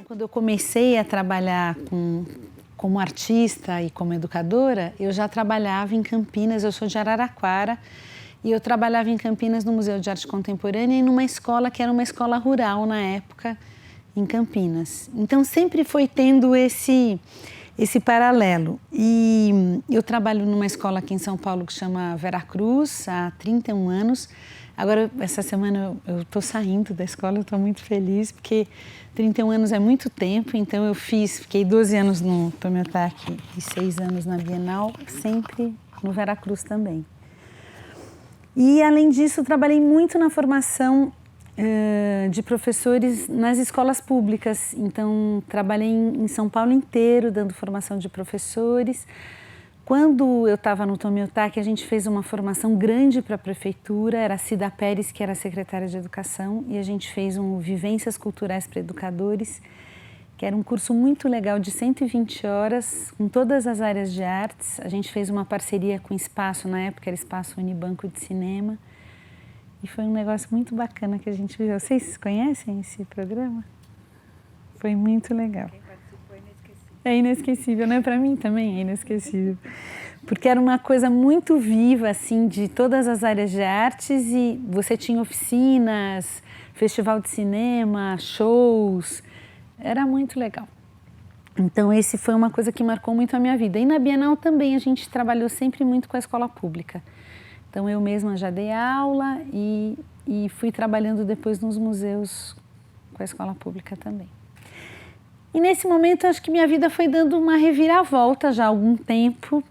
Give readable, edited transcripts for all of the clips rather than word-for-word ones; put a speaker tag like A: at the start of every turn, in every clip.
A: Quando eu comecei a trabalhar como artista e como educadora, eu já trabalhava em Campinas, eu sou de Araraquara, e eu trabalhava em Campinas no Museu de Arte Contemporânea e numa escola que era uma escola rural na época, em Campinas. Então sempre foi tendo esse paralelo. E eu trabalho numa escola aqui em São Paulo que chama Veracruz há 31 anos. Agora, essa semana eu estou saindo da escola, eu estou muito feliz, porque 31 anos é muito tempo, então eu fiquei 12 anos no Tomiotaki e 6 anos na Bienal, sempre no Veracruz também. E, além disso, trabalhei muito na formação de professores nas escolas públicas. Então, trabalhei em São Paulo inteiro, dando formação de professores. Quando eu estava no Tomiotaki, a gente fez uma formação grande para a prefeitura, era a Cida Pérez, que era a secretária de Educação, e a gente fez um Vivências Culturais para Educadores, que era um curso muito legal de 120 horas, com todas as áreas de artes. A gente fez uma parceria com o Espaço, na época era Espaço Unibanco de Cinema, e foi um negócio muito bacana que a gente viu. Vocês conhecem esse programa? Foi muito legal.
B: Quem participou é inesquecível.
A: É inesquecível, né? Para mim também é inesquecível. Porque era uma coisa muito viva, assim, de todas as áreas de artes, e você tinha oficinas, festival de cinema, shows, era muito legal. Então, esse foi uma coisa que marcou muito a minha vida. E na Bienal também a gente trabalhou sempre muito com a escola pública. Então, eu mesma já dei aula e fui trabalhando depois nos museus com a escola pública também. E nesse momento, acho que minha vida foi dando uma reviravolta já há algum tempo.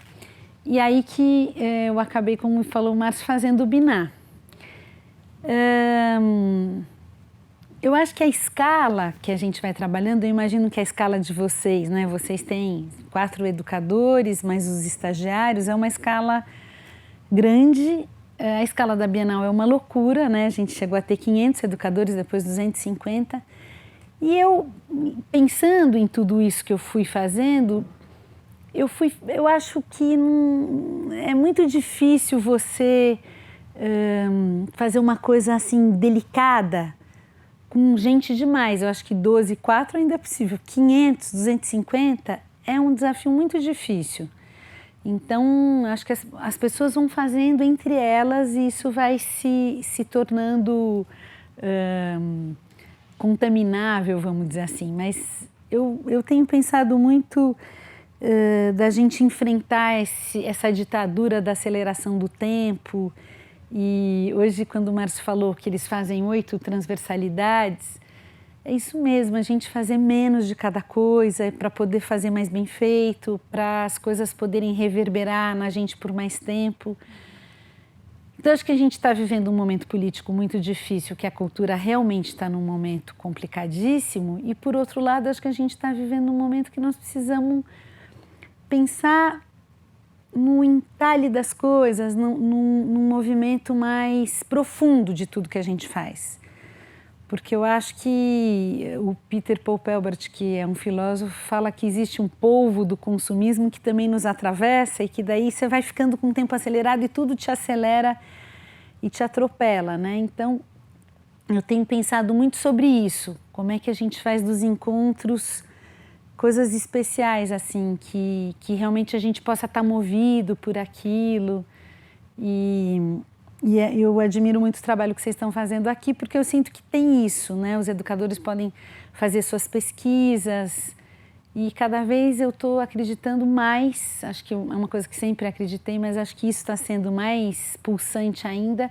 A: E aí que eu acabei, como falou o Márcio, fazendo o Biná. Eu acho que a escala que a gente vai trabalhando, eu imagino que a escala de vocês, né? Vocês têm 4 educadores, mais os estagiários, é uma escala grande. A escala da Bienal é uma loucura, né? A gente chegou a ter 500 educadores, depois 250. E eu, pensando em tudo isso que eu fui fazendo, eu acho que é muito difícil você fazer uma coisa assim delicada com gente demais. Eu acho que 12 e 4 ainda é possível. 500, 250 é um desafio muito difícil. Então, acho que as pessoas vão fazendo entre elas e isso vai se tornando contaminável, vamos dizer assim. Mas eu tenho pensado muito da gente enfrentar essa ditadura da aceleração do tempo. E hoje, quando o Márcio falou que eles fazem 8 transversalidades, é isso mesmo, a gente fazer menos de cada coisa para poder fazer mais bem feito, para as coisas poderem reverberar na gente por mais tempo. Então, acho que a gente está vivendo um momento político muito difícil, que a cultura realmente está num momento complicadíssimo, e, por outro lado, acho que a gente está vivendo um momento que nós precisamos pensar no entalhe das coisas, num movimento mais profundo de tudo que a gente faz. Porque eu acho que o Peter Paul Pelbart, que é um filósofo, fala que existe um polvo do consumismo que também nos atravessa e que daí você vai ficando com o tempo acelerado e tudo te acelera e te atropela, né? Então, eu tenho pensado muito sobre isso, como é que a gente faz dos encontros coisas especiais, assim, que realmente a gente possa estar movido por aquilo. E eu admiro muito o trabalho que vocês estão fazendo aqui, porque eu sinto que tem isso, né? Os educadores podem fazer suas pesquisas e cada vez eu estou acreditando mais, acho que é uma coisa que sempre acreditei, mas acho que isso está sendo mais pulsante ainda,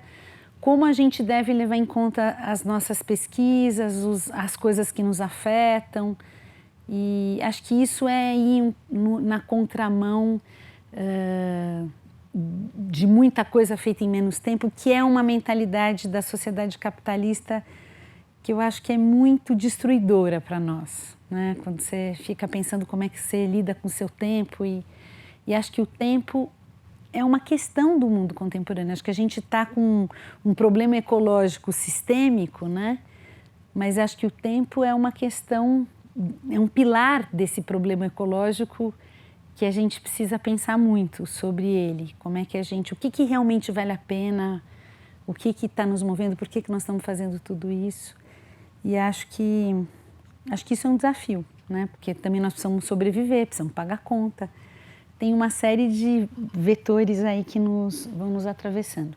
A: como a gente deve levar em conta as nossas pesquisas, as coisas que nos afetam. E acho que isso é ir na contramão de muita coisa feita em menos tempo, que é uma mentalidade da sociedade capitalista que eu acho que é muito destruidora para nós, né? Quando você fica pensando como é que você lida com o seu tempo e acho que o tempo é uma questão do mundo contemporâneo. Acho que a gente está com um problema ecológico sistêmico, né? Mas acho que o tempo é uma questão, é um pilar desse problema ecológico que a gente precisa pensar muito sobre ele, como é que o que realmente vale a pena, o que está nos movendo, por que nós estamos fazendo tudo isso. E acho que isso é um desafio, né? Porque também nós precisamos sobreviver, precisamos pagar conta. Tem uma série de vetores aí que vão nos atravessando.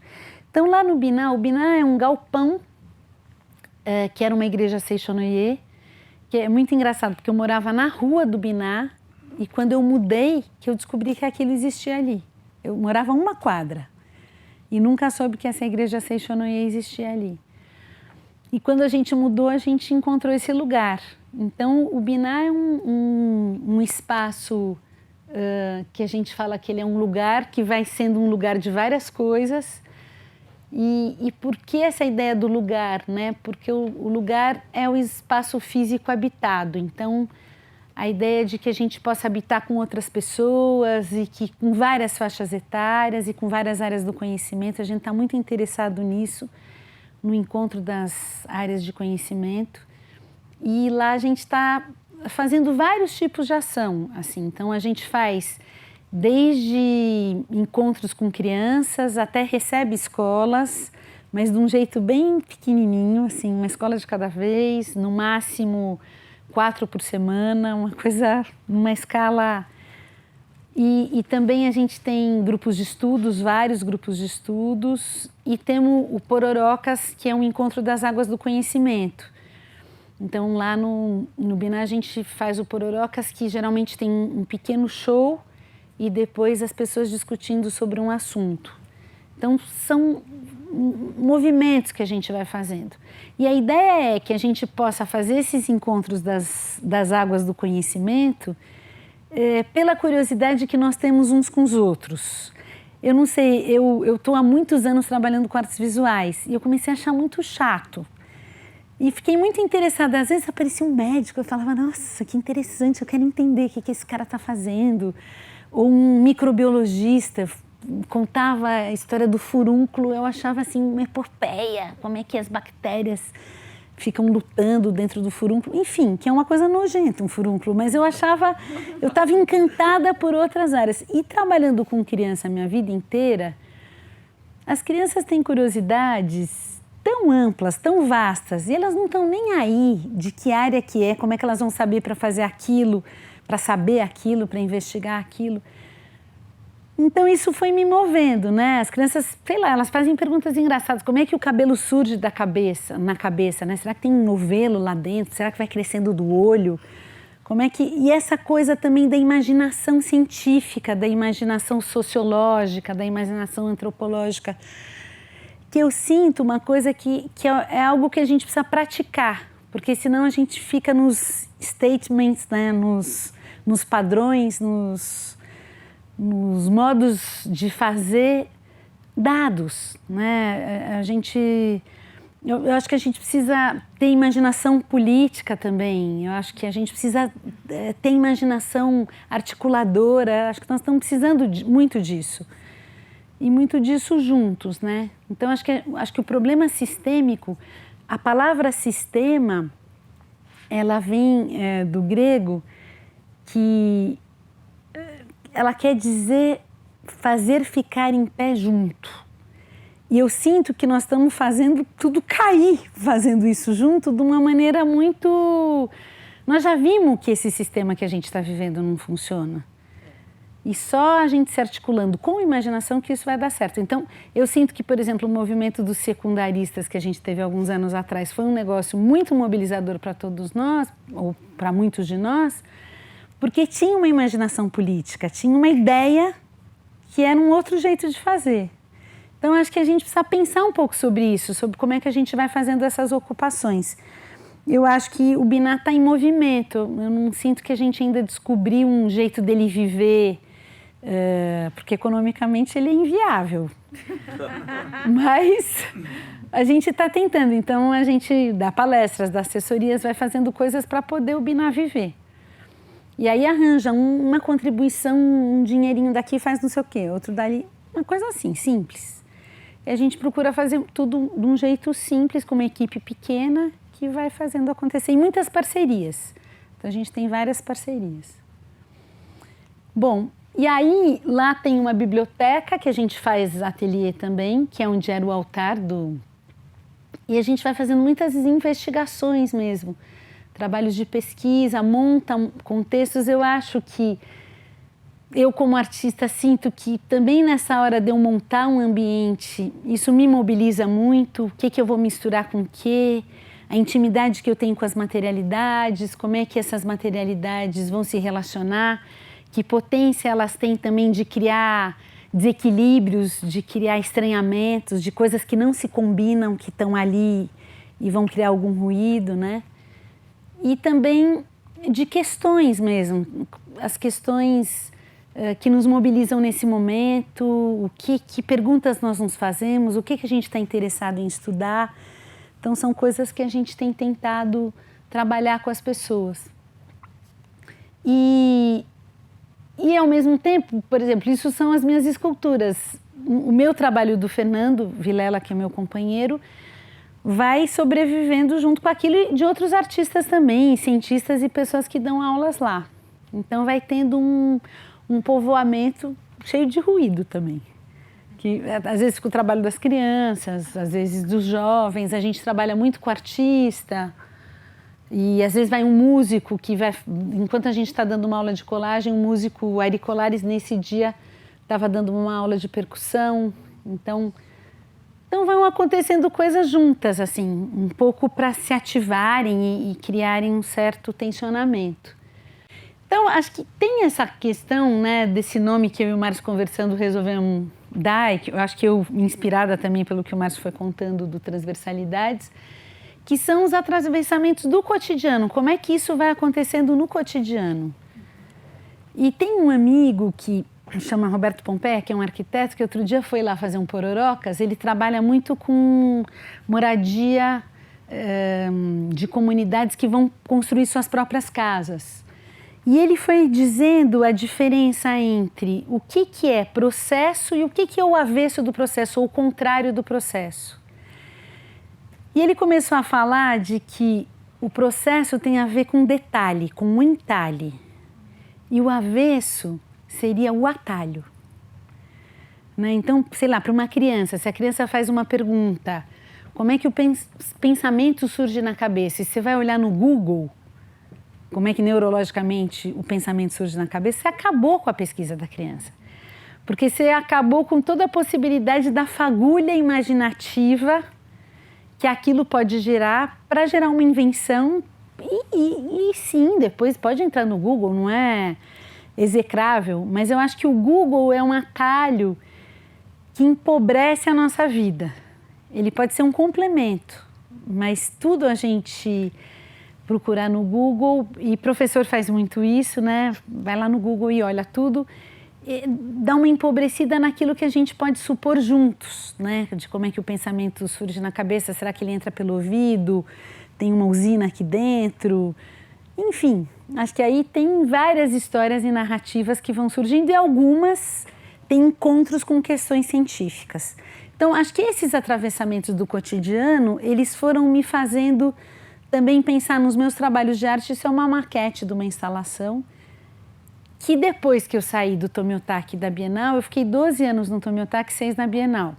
A: Então, lá no Biná, o Biná é um galpão, que era uma igreja Seishonoye, que é muito engraçado, porque eu morava na rua do Biná, e quando eu mudei, que eu descobri que aquilo existia ali. Eu morava 1 quadra, e nunca soube que essa igreja Seishonoye existia ali. E quando a gente mudou, a gente encontrou esse lugar. Então, o Biná é um espaço que a gente fala que ele é um lugar que vai sendo um lugar de várias coisas. E por que essa ideia do lugar, né? Porque o lugar é o espaço físico habitado. Então, a ideia de que a gente possa habitar com outras pessoas e que com várias faixas etárias e com várias áreas do conhecimento, a gente está muito interessado nisso, no encontro das áreas de conhecimento. E lá a gente está fazendo vários tipos de ação, assim. Então, a gente faz desde encontros com crianças até recebe escolas, mas de um jeito bem pequenininho, assim, uma escola de cada vez, no máximo 4 por semana, uma coisa, numa escala. E também a gente tem grupos de estudos, vários grupos de estudos, e temos o Pororocas, que é um encontro das águas do conhecimento. Então, lá no Biná, a gente faz o Pororocas, que geralmente tem um pequeno show e depois as pessoas discutindo sobre um assunto. Então, são movimentos que a gente vai fazendo. E a ideia é que a gente possa fazer esses encontros das águas do conhecimento pela curiosidade que nós temos uns com os outros. Eu não sei, eu estou há muitos anos trabalhando com artes visuais e eu comecei a achar muito chato. E fiquei muito interessada. Às vezes aparecia um médico, eu falava, nossa, que interessante, eu quero entender o que esse cara está fazendo. Ou um microbiologista contava a história do furúnculo, eu achava assim uma epopeia, como é que as bactérias ficam lutando dentro do furúnculo. Enfim, que é uma coisa nojenta um furúnculo, mas eu estava encantada por outras áreas. E trabalhando com criança a minha vida inteira, as crianças têm curiosidades tão amplas, tão vastas, e elas não estão nem aí de que área que é, como é que elas vão saber para fazer aquilo, para saber aquilo, para investigar aquilo. Então isso foi me movendo, né? As crianças, sei lá, elas fazem perguntas engraçadas. Como é que o cabelo surge na cabeça, né? Será que tem um novelo lá dentro? Será que vai crescendo do olho? E essa coisa também da imaginação científica, da imaginação sociológica, da imaginação antropológica, que eu sinto uma coisa que é algo que a gente precisa praticar, porque senão a gente fica nos statements, né? nos padrões, nos modos de fazer dados, né? Eu acho que a gente precisa ter imaginação política também, eu acho que a gente precisa ter imaginação articuladora, acho que nós estamos precisando muito disso. E muito disso juntos, né? Então, acho que o problema sistêmico, a palavra sistema, ela vem do grego, que ela quer dizer fazer ficar em pé junto. E eu sinto que nós estamos fazendo tudo cair, fazendo isso junto de uma maneira muito... Nós já vimos que esse sistema que a gente está vivendo não funciona. E só a gente se articulando com imaginação que isso vai dar certo. Então, eu sinto que, por exemplo, o movimento dos secundaristas que a gente teve alguns anos atrás foi um negócio muito mobilizador para todos nós, ou para muitos de nós, porque tinha uma imaginação política, tinha uma ideia que era um outro jeito de fazer. Então, acho que a gente precisa pensar um pouco sobre isso, sobre como é que a gente vai fazendo essas ocupações. Eu acho que o Biná está em movimento, eu não sinto que a gente ainda descobriu um jeito dele viver, porque economicamente ele é inviável. Mas a gente está tentando, então a gente dá palestras, dá assessorias, vai fazendo coisas para poder o Biná viver. E aí arranja uma contribuição, um dinheirinho daqui, faz não sei o quê, outro dali, uma coisa assim, simples. E a gente procura fazer tudo de um jeito simples, com uma equipe pequena, que vai fazendo acontecer. E muitas parcerias. Então a gente tem várias parcerias. Bom, E aí, lá tem uma biblioteca que a gente faz ateliê também, que é onde era o altar do... E a gente vai fazendo muitas investigações mesmo, trabalhos de pesquisa, monta contextos. Eu acho que eu, como artista, sinto que também nessa hora de eu montar um ambiente, isso me mobiliza muito. O que eu vou misturar com o quê? A intimidade que eu tenho com as materialidades, como é que essas materialidades vão se relacionar, que potência elas têm também de criar desequilíbrios, de criar estranhamentos, de coisas que não se combinam, que estão ali e vão criar algum ruído, né? E também de questões mesmo, as questões que nos mobilizam nesse momento, que perguntas nós nos fazemos, o que a gente está interessado em estudar. Então, são coisas que a gente tem tentado trabalhar com as pessoas. E ao mesmo tempo, por exemplo, isso são as minhas esculturas. O meu trabalho do Fernando Vilela, que é meu companheiro, vai sobrevivendo junto com aquilo de outros artistas também, cientistas e pessoas que dão aulas lá. Então, vai tendo um povoamento cheio de ruído também. Que, às vezes, com o trabalho das crianças, às vezes dos jovens, a gente trabalha muito com artista. E às vezes vai um músico que vai, enquanto a gente está dando uma aula de colagem, um músico, o Airi Colares, nesse dia estava dando uma aula de percussão. Então vão acontecendo coisas juntas, assim, um pouco para se ativarem e criarem um certo tensionamento. Então, acho que tem essa questão, né, desse nome que eu e o Márcio conversando resolvemos dar, e que eu acho que eu, inspirada também pelo que o Márcio foi contando do Transversalidades, que são os atravessamentos do cotidiano, como é que isso vai acontecendo no cotidiano. E tem um amigo que chama Roberto Pompé, que é um arquiteto, que outro dia foi lá fazer um pororocas. Ele trabalha muito com moradia de comunidades que vão construir suas próprias casas. E ele foi dizendo a diferença entre o que é processo e o que é o avesso do processo, ou o contrário do processo. E ele começou a falar de que o processo tem a ver com detalhe, com um entalhe. E o avesso seria o atalho. Né? Então, sei lá, para uma criança, se a criança faz uma pergunta, como é que o pensamento surge na cabeça? E você vai olhar no Google, como é que neurologicamente o pensamento surge na cabeça, você acabou com a pesquisa da criança. Porque você acabou com toda a possibilidade da fagulha imaginativa que aquilo pode gerar para gerar uma invenção e sim, depois pode entrar no Google, não é execrável, mas eu acho que o Google é um atalho que empobrece a nossa vida. Ele pode ser um complemento, mas tudo a gente procurar no Google, e professor faz muito isso, né? Vai lá no Google e olha tudo, e dá uma empobrecida naquilo que a gente pode supor juntos, né? De como é que o pensamento surge na cabeça, será que ele entra pelo ouvido, tem uma usina aqui dentro, enfim, acho que aí tem várias histórias e narrativas que vão surgindo e algumas têm encontros com questões científicas. Então, acho que esses atravessamentos do cotidiano, eles foram me fazendo também pensar nos meus trabalhos de arte. Isso é uma maquete de uma instalação que depois que eu saí do Tomiotaki da Bienal, eu fiquei 12 anos no Tomiotaki, 6 na Bienal.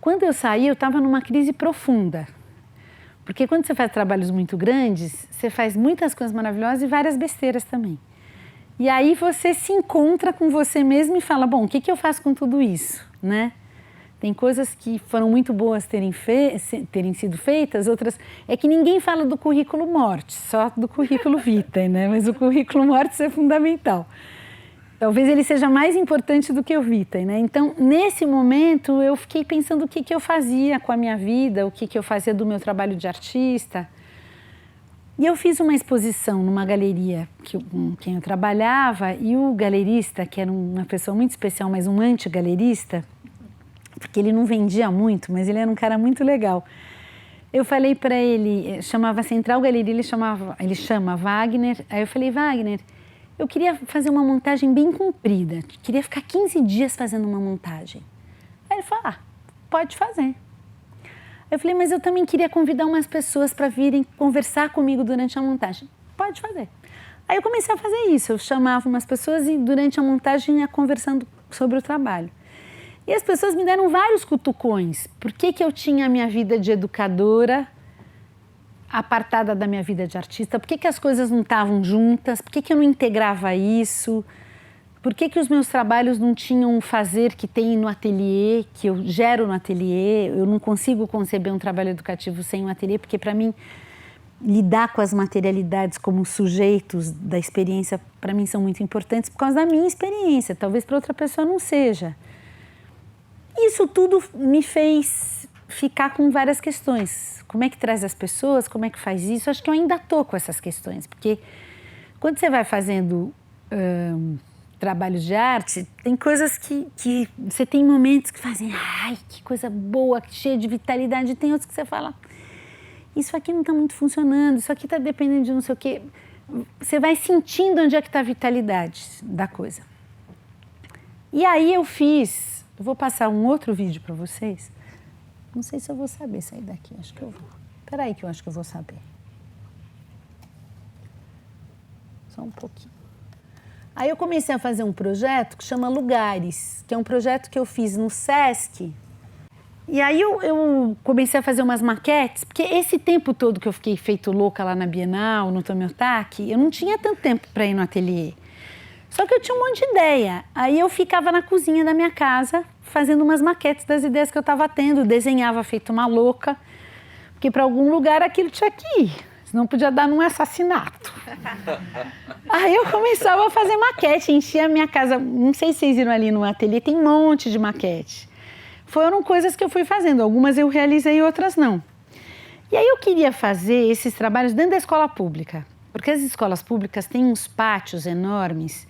A: Quando eu saí, eu estava numa crise profunda. Porque quando você faz trabalhos muito grandes, você faz muitas coisas maravilhosas e várias besteiras também. E aí você se encontra com você mesmo e fala, bom, o que eu faço com tudo isso, né? Tem coisas que foram muito boas terem sido feitas, outras... É que ninguém fala do currículo morte, só do currículo vitae, né? Mas o currículo morte é fundamental. Talvez ele seja mais importante do que o vitae, né? Então, nesse momento, eu fiquei pensando o que eu fazia com a minha vida, o que eu fazia do meu trabalho de artista. E eu fiz uma exposição numa galeria com quem eu trabalhava, e o galerista, que era uma pessoa muito especial, mas um anti-galerista, porque ele não vendia muito, mas ele era um cara muito legal. Eu falei para ele, chamava Central Galeria, ele chama Wagner. Aí eu falei, Wagner, eu queria fazer uma montagem bem comprida, queria ficar 15 dias fazendo uma montagem. Aí ele falou, pode fazer. Eu falei, mas eu também queria convidar umas pessoas para virem conversar comigo durante a montagem. Pode fazer. Aí eu comecei a fazer isso, eu chamava umas pessoas e durante a montagem ia conversando sobre o trabalho. E as pessoas me deram vários cutucões. Por que eu tinha a minha vida de educadora apartada da minha vida de artista? Por que as coisas não estavam juntas? Por que eu não integrava isso? Por que os meus trabalhos não tinham o fazer que tem no ateliê, que eu gero no ateliê? Eu não consigo conceber um trabalho educativo sem um ateliê, porque para mim lidar com as materialidades como sujeitos da experiência, para mim, são muito importantes por causa da minha experiência. Talvez para outra pessoa não seja. Isso tudo me fez ficar com várias questões. Como é que traz as pessoas? Como é que faz isso? Acho que eu ainda estou com essas questões, porque quando você vai fazendo trabalhos de arte, tem coisas que você tem momentos que fazem, ai, que coisa boa, cheia de vitalidade, e tem outros que você fala, isso aqui não está muito funcionando, isso aqui está dependendo de não sei o quê. Você vai sentindo onde é que está a vitalidade da coisa. E aí eu vou passar um outro vídeo para vocês. Não sei se eu vou saber sair daqui, acho que eu vou. Espera aí que eu acho que eu vou saber. Só um pouquinho. Aí eu comecei a fazer um projeto que chama Lugares, que é um projeto que eu fiz no Sesc. E aí eu comecei a fazer umas maquetes, porque esse tempo todo que eu fiquei feito louca lá na Bienal, no Tomiotaki, eu não tinha tanto tempo para ir no ateliê. Só que eu tinha um monte de ideia. Aí eu ficava na cozinha da minha casa, fazendo umas maquetes das ideias que eu estava tendo, desenhava feito uma louca, porque para algum lugar aquilo tinha que ir, senão podia dar num assassinato. Aí eu começava a fazer maquete, enchia a minha casa, não sei se vocês viram ali no ateliê, tem um monte de maquete. Foram coisas que eu fui fazendo, algumas eu realizei, outras não. E aí eu queria fazer esses trabalhos dentro da escola pública, porque as escolas públicas têm uns pátios enormes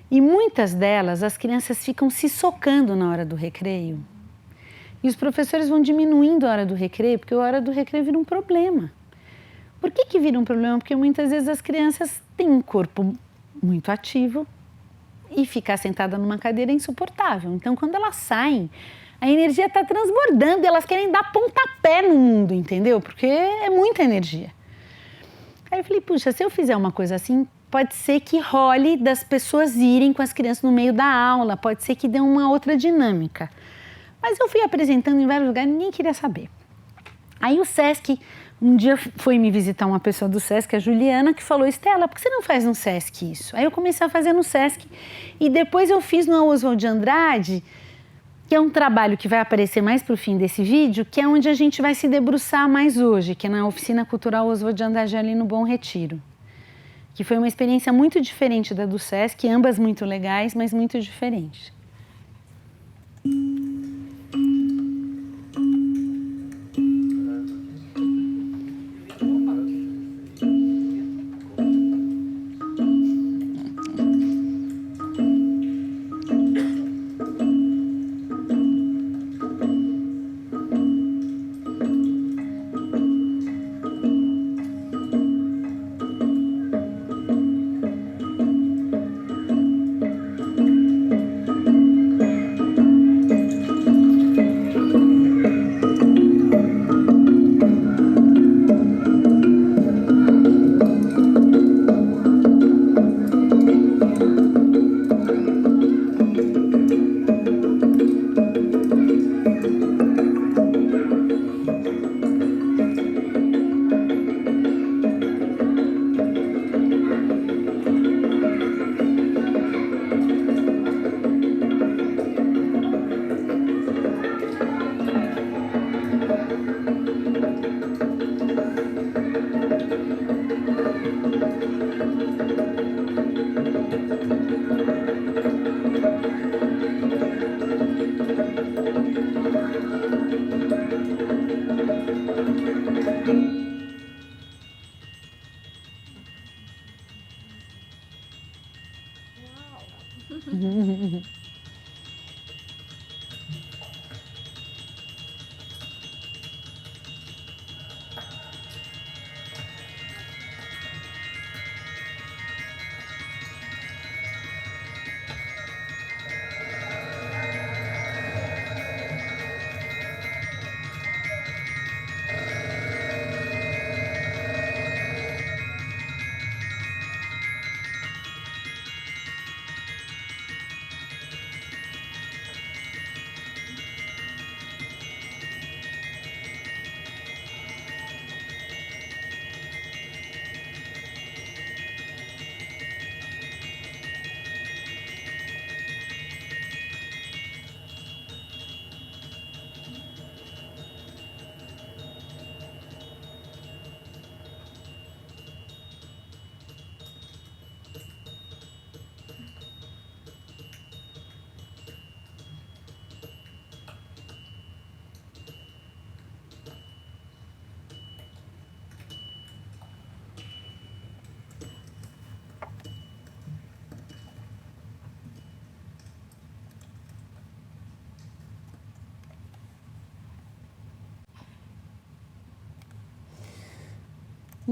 A: e muitas delas as crianças ficam se socando na hora do recreio. E os professores vão diminuindo a hora do recreio, porque a hora do recreio vira um problema. Por que vira um problema? Porque muitas vezes as crianças têm um corpo muito ativo e ficar sentada numa cadeira é insuportável. Então, quando elas saem, a energia está transbordando e elas querem dar pontapé no mundo, entendeu? Porque é muita energia. Aí eu falei, puxa, se eu fizer uma coisa assim, pode ser que role das pessoas irem com as crianças no meio da aula, pode ser que dê uma outra dinâmica. Mas eu fui apresentando em vários lugares e ninguém queria saber. Aí o Sesc, um dia foi me visitar uma pessoa do Sesc, a Juliana, que falou, Estela, por que você não faz no Sesc isso? Aí eu comecei a fazer no Sesc e depois eu fiz no Oswald de Andrade, que é um trabalho que vai aparecer mais para o fim desse vídeo, que é onde a gente vai se debruçar mais hoje, que é na Oficina Cultural Oswald de Andrade, ali no Bom Retiro. Que foi uma experiência muito diferente da do Sesc, ambas muito legais, mas muito diferentes.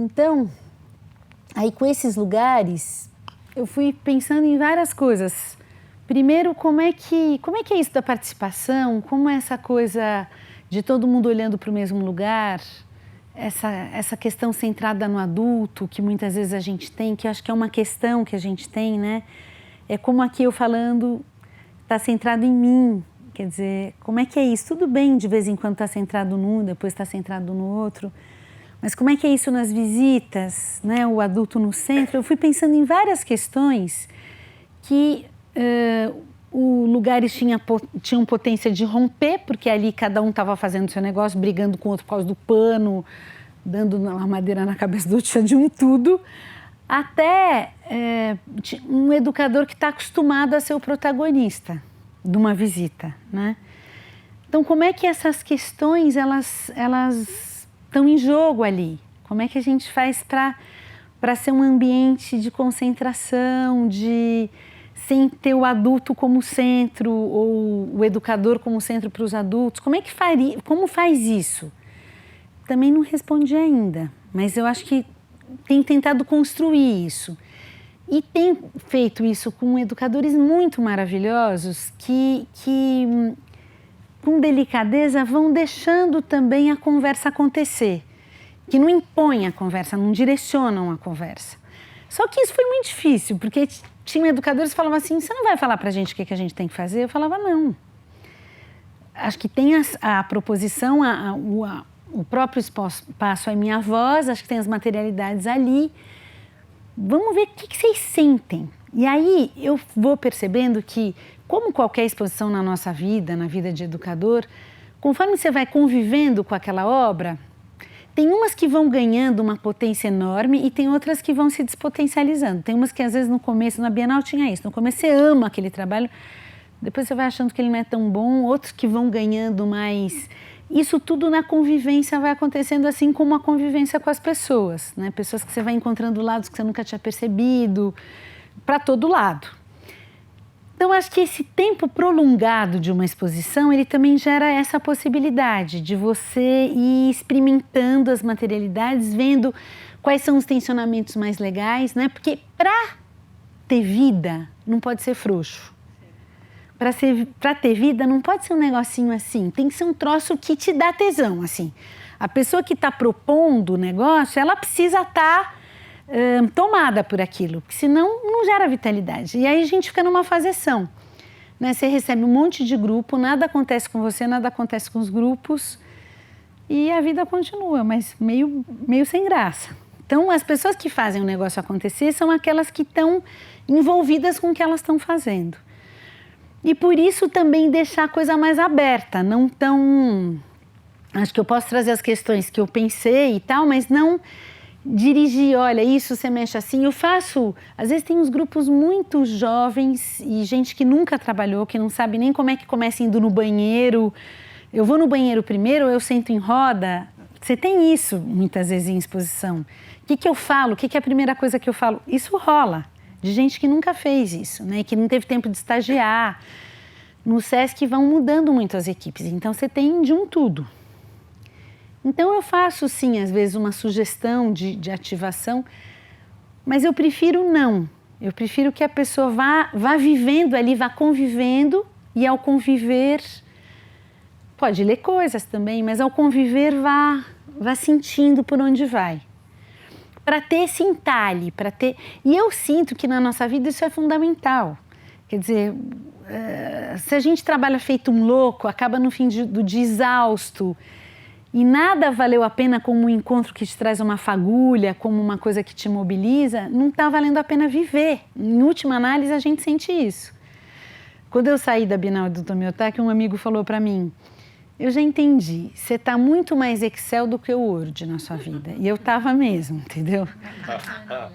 A: Então, aí com esses lugares, eu fui pensando em várias coisas. Primeiro, como é que é isso da participação? Como é essa coisa de todo mundo olhando para o mesmo lugar? Essa questão centrada no adulto, que muitas vezes a gente tem, que eu acho que é uma questão que a gente tem, né? É como aqui eu falando, está centrado em mim. Quer dizer, como é que é isso? Tudo bem de vez em quando está centrado num, depois está centrado no outro. Mas como é que é isso nas visitas, né? O adulto no centro? Eu fui pensando em várias questões que os lugares tinham potência de romper, porque ali cada um estava fazendo o seu negócio, brigando com o outro por causa do pano, dando uma madeira na cabeça do outro, de um tudo, até um educador que está acostumado a ser o protagonista de uma visita, né? Então, como é que essas questões, elas estão em jogo ali? Como é que a gente faz para ser um ambiente de concentração, sem ter o adulto como centro ou o educador como centro para os adultos? Como faz isso? Também não respondi ainda, mas eu acho que tem tentado construir isso. E tem feito isso com educadores muito maravilhosos que com delicadeza, vão deixando também a conversa acontecer, que não impõem a conversa, não direcionam a conversa. Só que isso foi muito difícil, porque tinha educadores que falavam assim, você não vai falar para a gente o que a gente tem que fazer? Eu falava, não. Acho que tem a proposição, o próprio espaço é minha voz, acho que tem as materialidades ali. Vamos ver o que vocês sentem. E aí eu vou percebendo que, como qualquer exposição na nossa vida, na vida de educador, conforme você vai convivendo com aquela obra, tem umas que vão ganhando uma potência enorme e tem outras que vão se despotencializando. Tem umas que às vezes no começo, na Bienal tinha isso, no começo você ama aquele trabalho, depois você vai achando que ele não é tão bom, outros que vão ganhando mais. Isso tudo na convivência vai acontecendo assim como a convivência com as pessoas, né? Pessoas que você vai encontrando lados que você nunca tinha percebido, para todo lado. Então, acho que esse tempo prolongado de uma exposição, ele também gera essa possibilidade de você ir experimentando as materialidades, vendo quais são os tensionamentos mais legais, né? Porque para ter vida, não pode ser frouxo. Para ter vida, não pode ser um negocinho assim, tem que ser um troço que te dá tesão, assim. A pessoa que está propondo o negócio, ela precisa estar tomada por aquilo, porque senão não gera vitalidade. E aí a gente fica numa faseção, né? Você recebe um monte de grupo, nada acontece com você, nada acontece com os grupos e a vida continua, mas meio sem graça. Então, as pessoas que fazem o negócio acontecer são aquelas que estão envolvidas com o que elas estão fazendo. E por isso também deixar a coisa mais aberta, não tão... Acho que eu posso trazer as questões que eu pensei e tal, mas não dirigir, olha, isso você mexe assim. Eu faço... Às vezes tem uns grupos muito jovens e gente que nunca trabalhou, que não sabe nem como é que começa indo no banheiro. Eu vou no banheiro primeiro ou eu sento em roda? Você tem isso muitas vezes em exposição. O que eu falo? O que é a primeira coisa que eu falo? Isso rola. De gente que nunca fez isso, né? Que não teve tempo de estagiar. No SESC vão mudando muito as equipes, então você tem de um tudo. Então eu faço sim, às vezes, uma sugestão de ativação, mas eu prefiro não. Eu prefiro que a pessoa vá vivendo ali, vá convivendo e ao conviver, pode ler coisas também, mas ao conviver vá sentindo por onde vai. Para ter esse entalhe, para ter... E eu sinto que na nossa vida isso é fundamental. Quer dizer, se a gente trabalha feito um louco, acaba no fim do dia exausto, e nada valeu a pena como um encontro que te traz uma fagulha, como uma coisa que te mobiliza, não está valendo a pena viver. Em última análise, a gente sente isso. Quando eu saí da Bienal do Tomiotaki, um amigo falou para mim, eu já entendi, você está muito mais Excel do que o Word na sua vida. E eu estava mesmo, entendeu?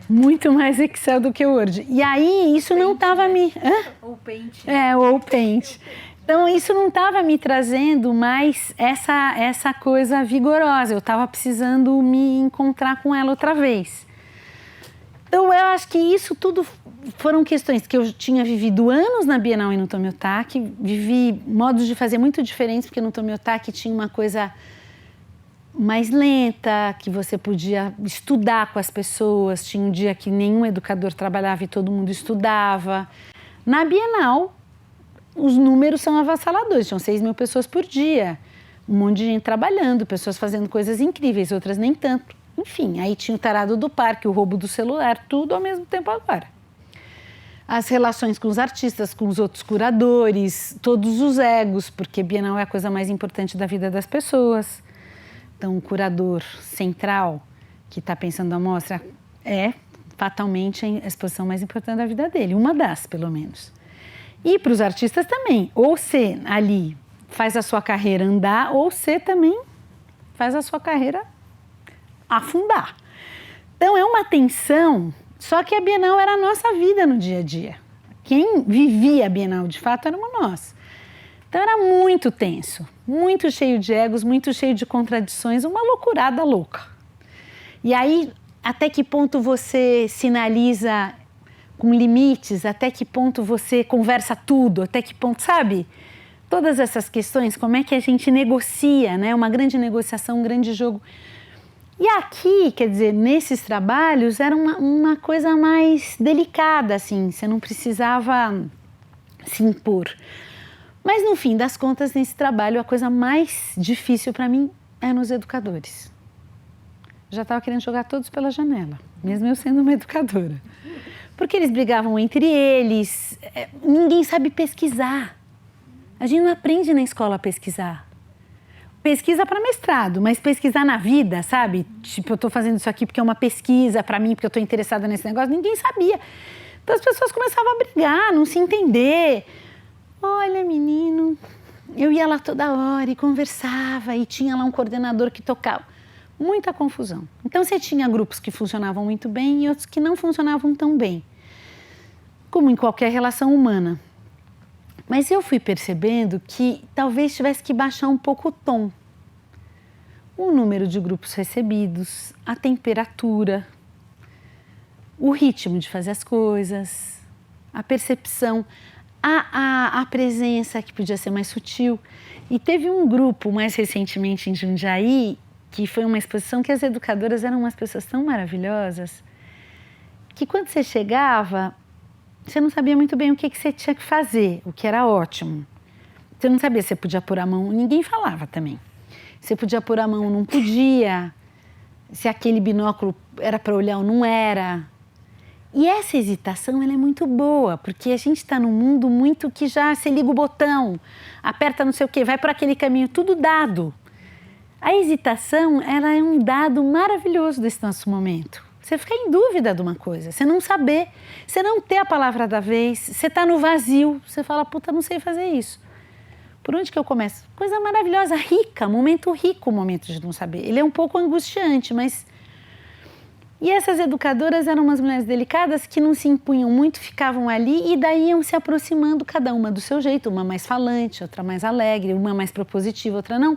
A: Muito mais Excel do que o Word. E aí, isso não estava me...
B: Ou Paint.
A: Ou Paint. Então, isso não estava me trazendo mais essa coisa vigorosa. Eu estava precisando me encontrar com ela outra vez. Então, eu acho que isso tudo foram questões que eu tinha vivido anos na Bienal e no Tomiotaki. Vivi modos de fazer muito diferentes, porque no Tomiotaki tinha uma coisa mais lenta, que você podia estudar com as pessoas. Tinha um dia que nenhum educador trabalhava e todo mundo estudava. Na Bienal, os números são avassaladores, tinham 6 mil pessoas por dia. Um monte de gente trabalhando, pessoas fazendo coisas incríveis, outras nem tanto. Enfim, aí tinha o tarado do parque, o roubo do celular, tudo ao mesmo tempo agora. As relações com os artistas, com os outros curadores, todos os egos, porque Bienal é a coisa mais importante da vida das pessoas. Então, o curador central que está pensando a mostra é fatalmente a exposição mais importante da vida dele, uma das, pelo menos. E para os artistas também, ou você ali faz a sua carreira andar, ou você também faz a sua carreira afundar. Então, é uma tensão, só que a Bienal era a nossa vida no dia a dia. Quem vivia a Bienal, de fato, éramos nós. Então, era muito tenso, muito cheio de egos, muito cheio de contradições, uma loucurada louca. E aí, até que ponto você sinaliza com limites, até que ponto você conversa tudo, até que ponto, sabe? Todas essas questões, como é que a gente negocia, né? Uma grande negociação, um grande jogo. E aqui, quer dizer, nesses trabalhos, era uma coisa mais delicada, assim, você não precisava se impor. Mas, no fim das contas, nesse trabalho, a coisa mais difícil para mim é nos educadores. Já estava querendo jogar todos pela janela, mesmo eu sendo uma educadora. Porque eles brigavam entre eles, ninguém sabe pesquisar. A gente não aprende na escola a pesquisar. Pesquisa para mestrado, mas pesquisar na vida, sabe? Tipo, eu estou fazendo isso aqui porque é uma pesquisa para mim, porque eu estou interessada nesse negócio. Ninguém sabia. Então, as pessoas começavam a brigar, não se entender. Olha, menino, eu ia lá toda hora e conversava e tinha lá um coordenador que tocava. Muita confusão. Então, você tinha grupos que funcionavam muito bem e outros que não funcionavam tão bem, como em qualquer relação humana. Mas eu fui percebendo que talvez tivesse que baixar um pouco o tom. O número de grupos recebidos, a temperatura, o ritmo de fazer as coisas, a percepção, a presença que podia ser mais sutil. E teve um grupo mais recentemente em Jundiaí, que foi uma exposição que as educadoras eram umas pessoas tão maravilhosas, que quando você chegava, você não sabia muito bem o que você tinha que fazer, o que era ótimo. Você não sabia se você podia pôr a mão, ninguém falava também. Você podia pôr a mão, não podia, se aquele binóculo era para olhar ou não era. E essa hesitação, ela é muito boa, porque a gente está num mundo muito que já você liga o botão, aperta não sei o quê, vai por aquele caminho, tudo dado. A hesitação, ela é um dado maravilhoso desse nosso momento. Você fica em dúvida de uma coisa, você não saber, você não ter a palavra da vez, você está no vazio, você fala, puta, não sei fazer isso. Por onde que eu começo? Coisa maravilhosa, rica, momento rico, o momento de não saber. Ele é um pouco angustiante, mas... E essas educadoras eram umas mulheres delicadas que não se impunham muito, ficavam ali e daí iam se aproximando, cada uma do seu jeito, uma mais falante, outra mais alegre, uma mais propositiva, outra não.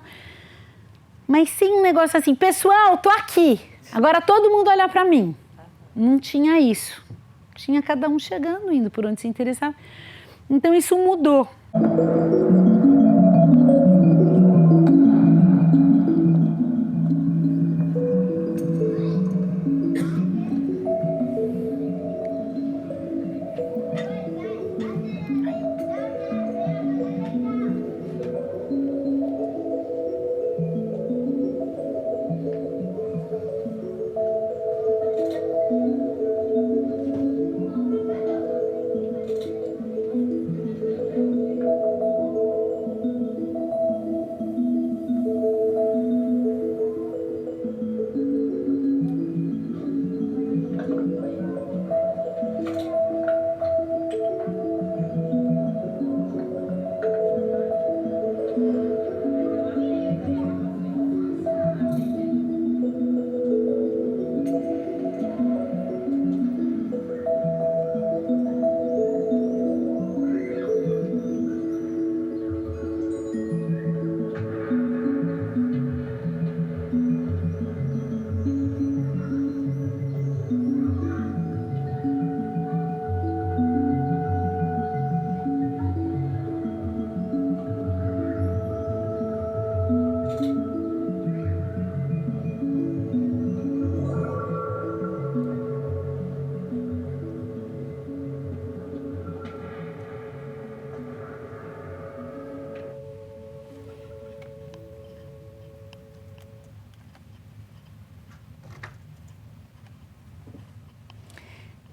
A: Mas sem um negócio assim, pessoal, tô aqui, agora todo mundo olha para mim. Não tinha isso. Tinha cada um chegando, indo por onde se interessava. Então isso mudou.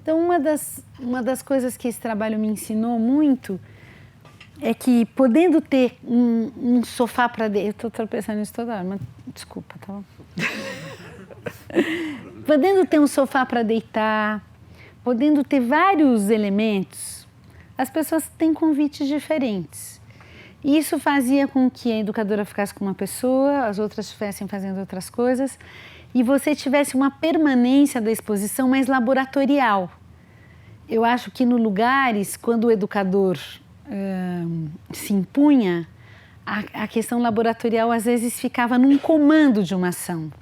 A: Então, uma das coisas que esse trabalho me ensinou muito é que, podendo ter um sofá para deitar... Eu estou tropeçando nisso toda hora, mas desculpa, tá bom? Podendo ter um sofá para deitar, podendo ter vários elementos, as pessoas têm convites diferentes. E isso fazia com que a educadora ficasse com uma pessoa, as outras estivessem fazendo outras coisas, e você tivesse uma permanência da exposição mais laboratorial. Eu acho que no lugares, quando o educador se impunha, a questão laboratorial às vezes ficava num comando de uma ação,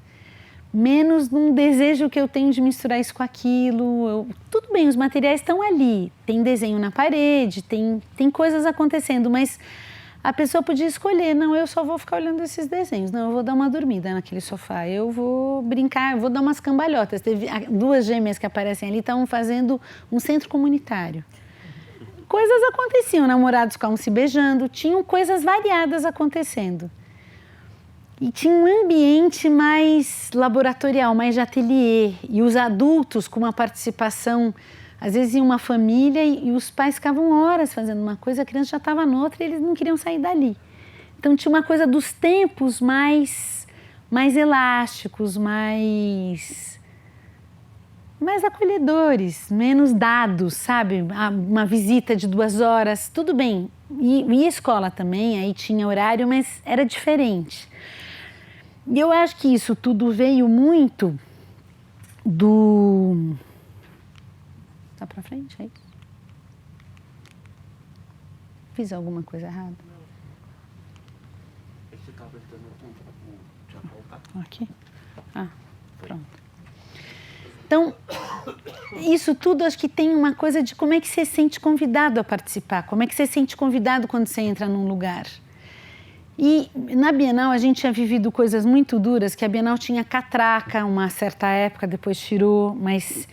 A: menos num desejo que eu tenho de misturar isso com aquilo. Tudo bem, os materiais estão ali, tem desenho na parede, tem coisas acontecendo, mas a pessoa podia escolher: não, eu só vou ficar olhando esses desenhos, não, eu vou dar uma dormida naquele sofá, eu vou brincar, eu vou dar umas cambalhotas. Teve duas gêmeas que aparecem ali, estavam fazendo um centro comunitário. Coisas aconteciam, namorados ficavam se beijando, tinham coisas variadas acontecendo. E tinha um ambiente mais laboratorial, mais de ateliê, e os adultos com uma participação, às vezes em uma família, e os pais ficavam horas fazendo uma coisa, a criança já estava noutra e eles não queriam sair dali. Então tinha uma coisa dos tempos mais elásticos, mais acolhedores, menos dados, sabe? Uma visita de 2 horas, tudo bem. E escola também, aí tinha horário, mas era diferente. E eu acho que isso tudo veio muito do... Tá pra frente, é isso? Fiz alguma coisa errada?
B: Você tá apertando já voltar.
A: Aqui? Ah, pronto. Então, isso tudo acho que tem uma coisa de como é que você se sente convidado a participar, como é que você se sente convidado quando você entra num lugar. E na Bienal a gente tinha vivido coisas muito duras, que a Bienal tinha catraca uma certa época, depois tirou, mas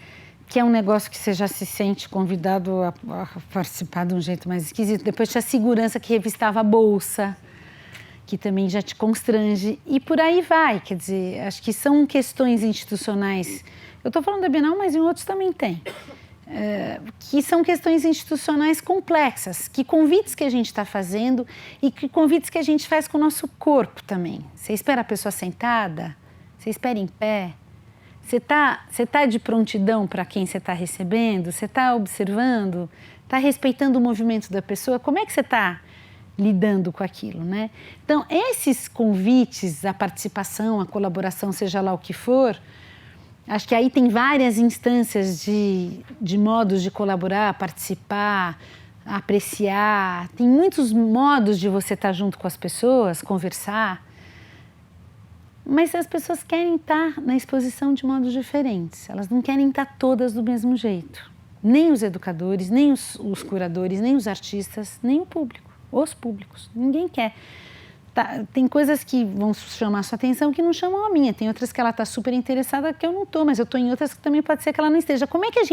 A: que é um negócio que você já se sente convidado a participar de um jeito mais esquisito. Depois tinha segurança que revistava a bolsa, que também já te constrange, e por aí vai. Quer dizer, acho que são questões institucionais. Eu estou falando da Bienal, mas em outros também tem. Que são questões institucionais complexas, que convites que a gente está fazendo e que convites que a gente faz com o nosso corpo também. Você espera a pessoa sentada? Você espera em pé? Você tá de prontidão para quem você está recebendo? Você está observando? Está respeitando o movimento da pessoa? Como é que você está lidando com aquilo, né? Então, esses convites, a participação, a colaboração, seja lá o que for, acho que aí tem várias instâncias de modos de colaborar, participar, apreciar. Tem muitos modos de você estar junto com as pessoas, conversar. Mas as pessoas querem estar na exposição de modos diferentes. Elas não querem estar todas do mesmo jeito. Nem os educadores, nem os curadores, nem os artistas, nem o público. Os públicos. Ninguém quer. Tem coisas que vão chamar a sua atenção que não chamam a minha. Tem outras que ela está super interessada que eu não estou, mas eu estou em outras que também pode ser que ela não esteja. Como é que a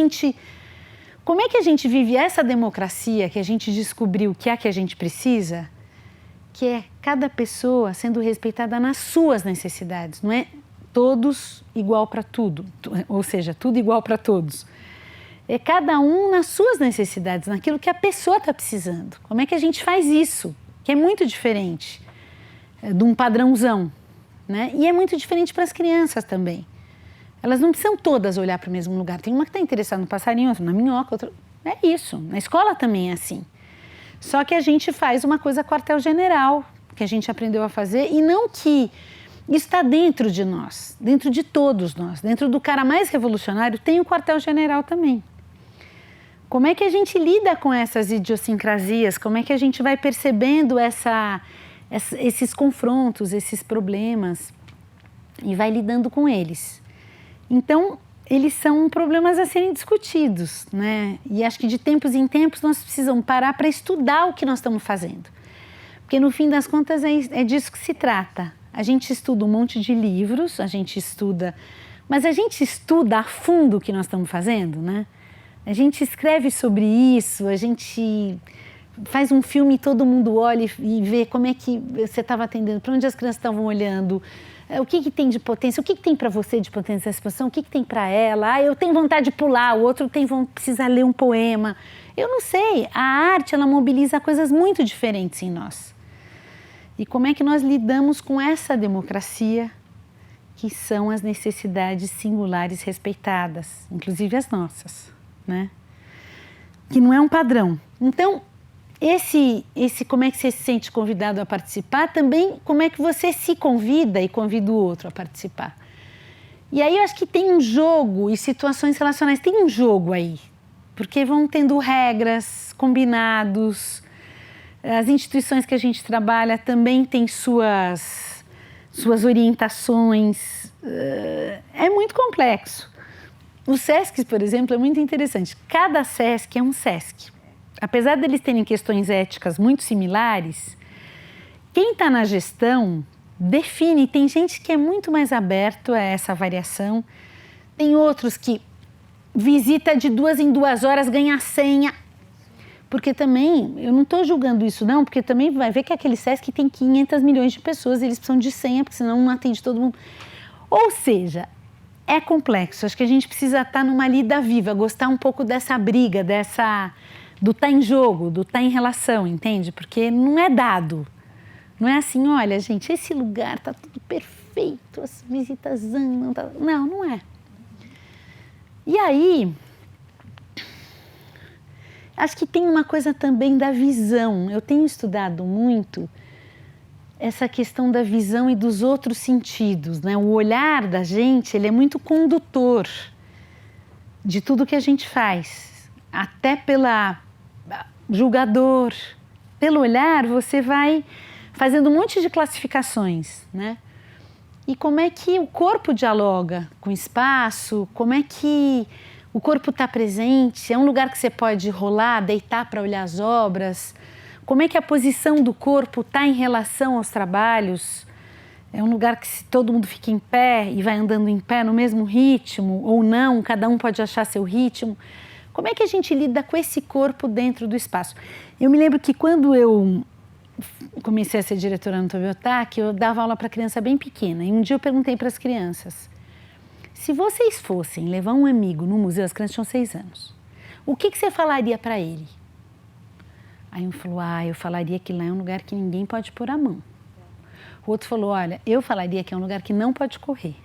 A: gente vive essa democracia que a gente descobriu que é a que a gente precisa, que é cada pessoa sendo respeitada nas suas necessidades, não é todos igual para tudo, ou seja, tudo igual para todos. É cada um nas suas necessidades, naquilo que a pessoa está precisando. Como é que a gente faz isso? Que é muito diferente de um padrãozão, né? E é muito diferente para as crianças também. Elas não precisam todas olhar para o mesmo lugar. Tem uma que está interessada no passarinho, outra na minhoca, outra... É isso. Na escola também é assim. Só que a gente faz uma coisa quartel-general, que a gente aprendeu a fazer, e não que isso está dentro de nós, dentro de todos nós. Dentro do cara mais revolucionário tem o quartel-general também. Como é que a gente lida com essas idiosincrasias? Como é que a gente vai percebendo esses confrontos, esses problemas e vai lidando com eles? Então, eles são problemas a serem discutidos, né? E acho que de tempos em tempos nós precisamos parar para estudar o que nós estamos fazendo. Porque no fim das contas é disso que se trata. A gente estuda um monte de livros, mas a gente estuda a fundo o que nós estamos fazendo, né? A gente escreve sobre isso, a gente faz um filme e todo mundo olha e vê como é que você estava atendendo, para onde as crianças estavam olhando, o que tem de potência, o que tem para você de potência dessa exposição, o que tem para ela. Eu tenho vontade de pular, o outro precisa ler um poema. Eu não sei, a arte ela mobiliza coisas muito diferentes em nós. E como é que nós lidamos com essa democracia, que são as necessidades singulares respeitadas, inclusive as nossas, né? Que não é um padrão. Então, esse como é que você se sente convidado a participar, também como é que você se convida e convida o outro a participar. E aí eu acho que tem um jogo e situações relacionais, tem um jogo aí, porque vão tendo regras, combinados, as instituições que a gente trabalha também têm suas orientações, é muito complexo. O SESC, por exemplo, é muito interessante, cada SESC é um SESC. Apesar deles terem questões éticas muito similares, quem está na gestão define, tem gente que é muito mais aberto a essa variação, tem outros que visita de 2 em 2 horas, ganha senha, porque também, eu não estou julgando isso não, porque também vai ver que aquele SESC tem 500 milhões de pessoas, eles precisam de senha, porque senão não atende todo mundo. Ou seja, é complexo, acho que a gente precisa estar numa lida viva, gostar um pouco dessa briga, do estar em jogo, do estar em relação, entende? Porque não é dado. Não é assim, olha, gente, esse lugar está tudo perfeito, as visitas andam... Não, não é. E aí, acho que tem uma coisa também da visão. Eu tenho estudado muito essa questão da visão e dos outros sentidos, né? O olhar da gente, ele é muito condutor de tudo que a gente faz. Até pela julgador. Pelo olhar, você vai fazendo um monte de classificações, né? E como é que o corpo dialoga com o espaço, como é que o corpo está presente, é um lugar que você pode rolar, deitar para olhar as obras, como é que a posição do corpo está em relação aos trabalhos, é um lugar que se todo mundo fica em pé e vai andando em pé no mesmo ritmo, ou não, cada um pode achar seu ritmo. Como é que a gente lida com esse corpo dentro do espaço? Eu me lembro que quando eu comecei a ser diretora no Tobiotaki, eu dava aula para criança bem pequena. E um dia eu perguntei para as crianças, se vocês fossem levar um amigo no museu, as crianças tinham 6 anos, o que você falaria para ele? Aí um falou, eu falaria que lá é um lugar que ninguém pode pôr a mão. O outro falou, olha, eu falaria que é um lugar que não pode correr.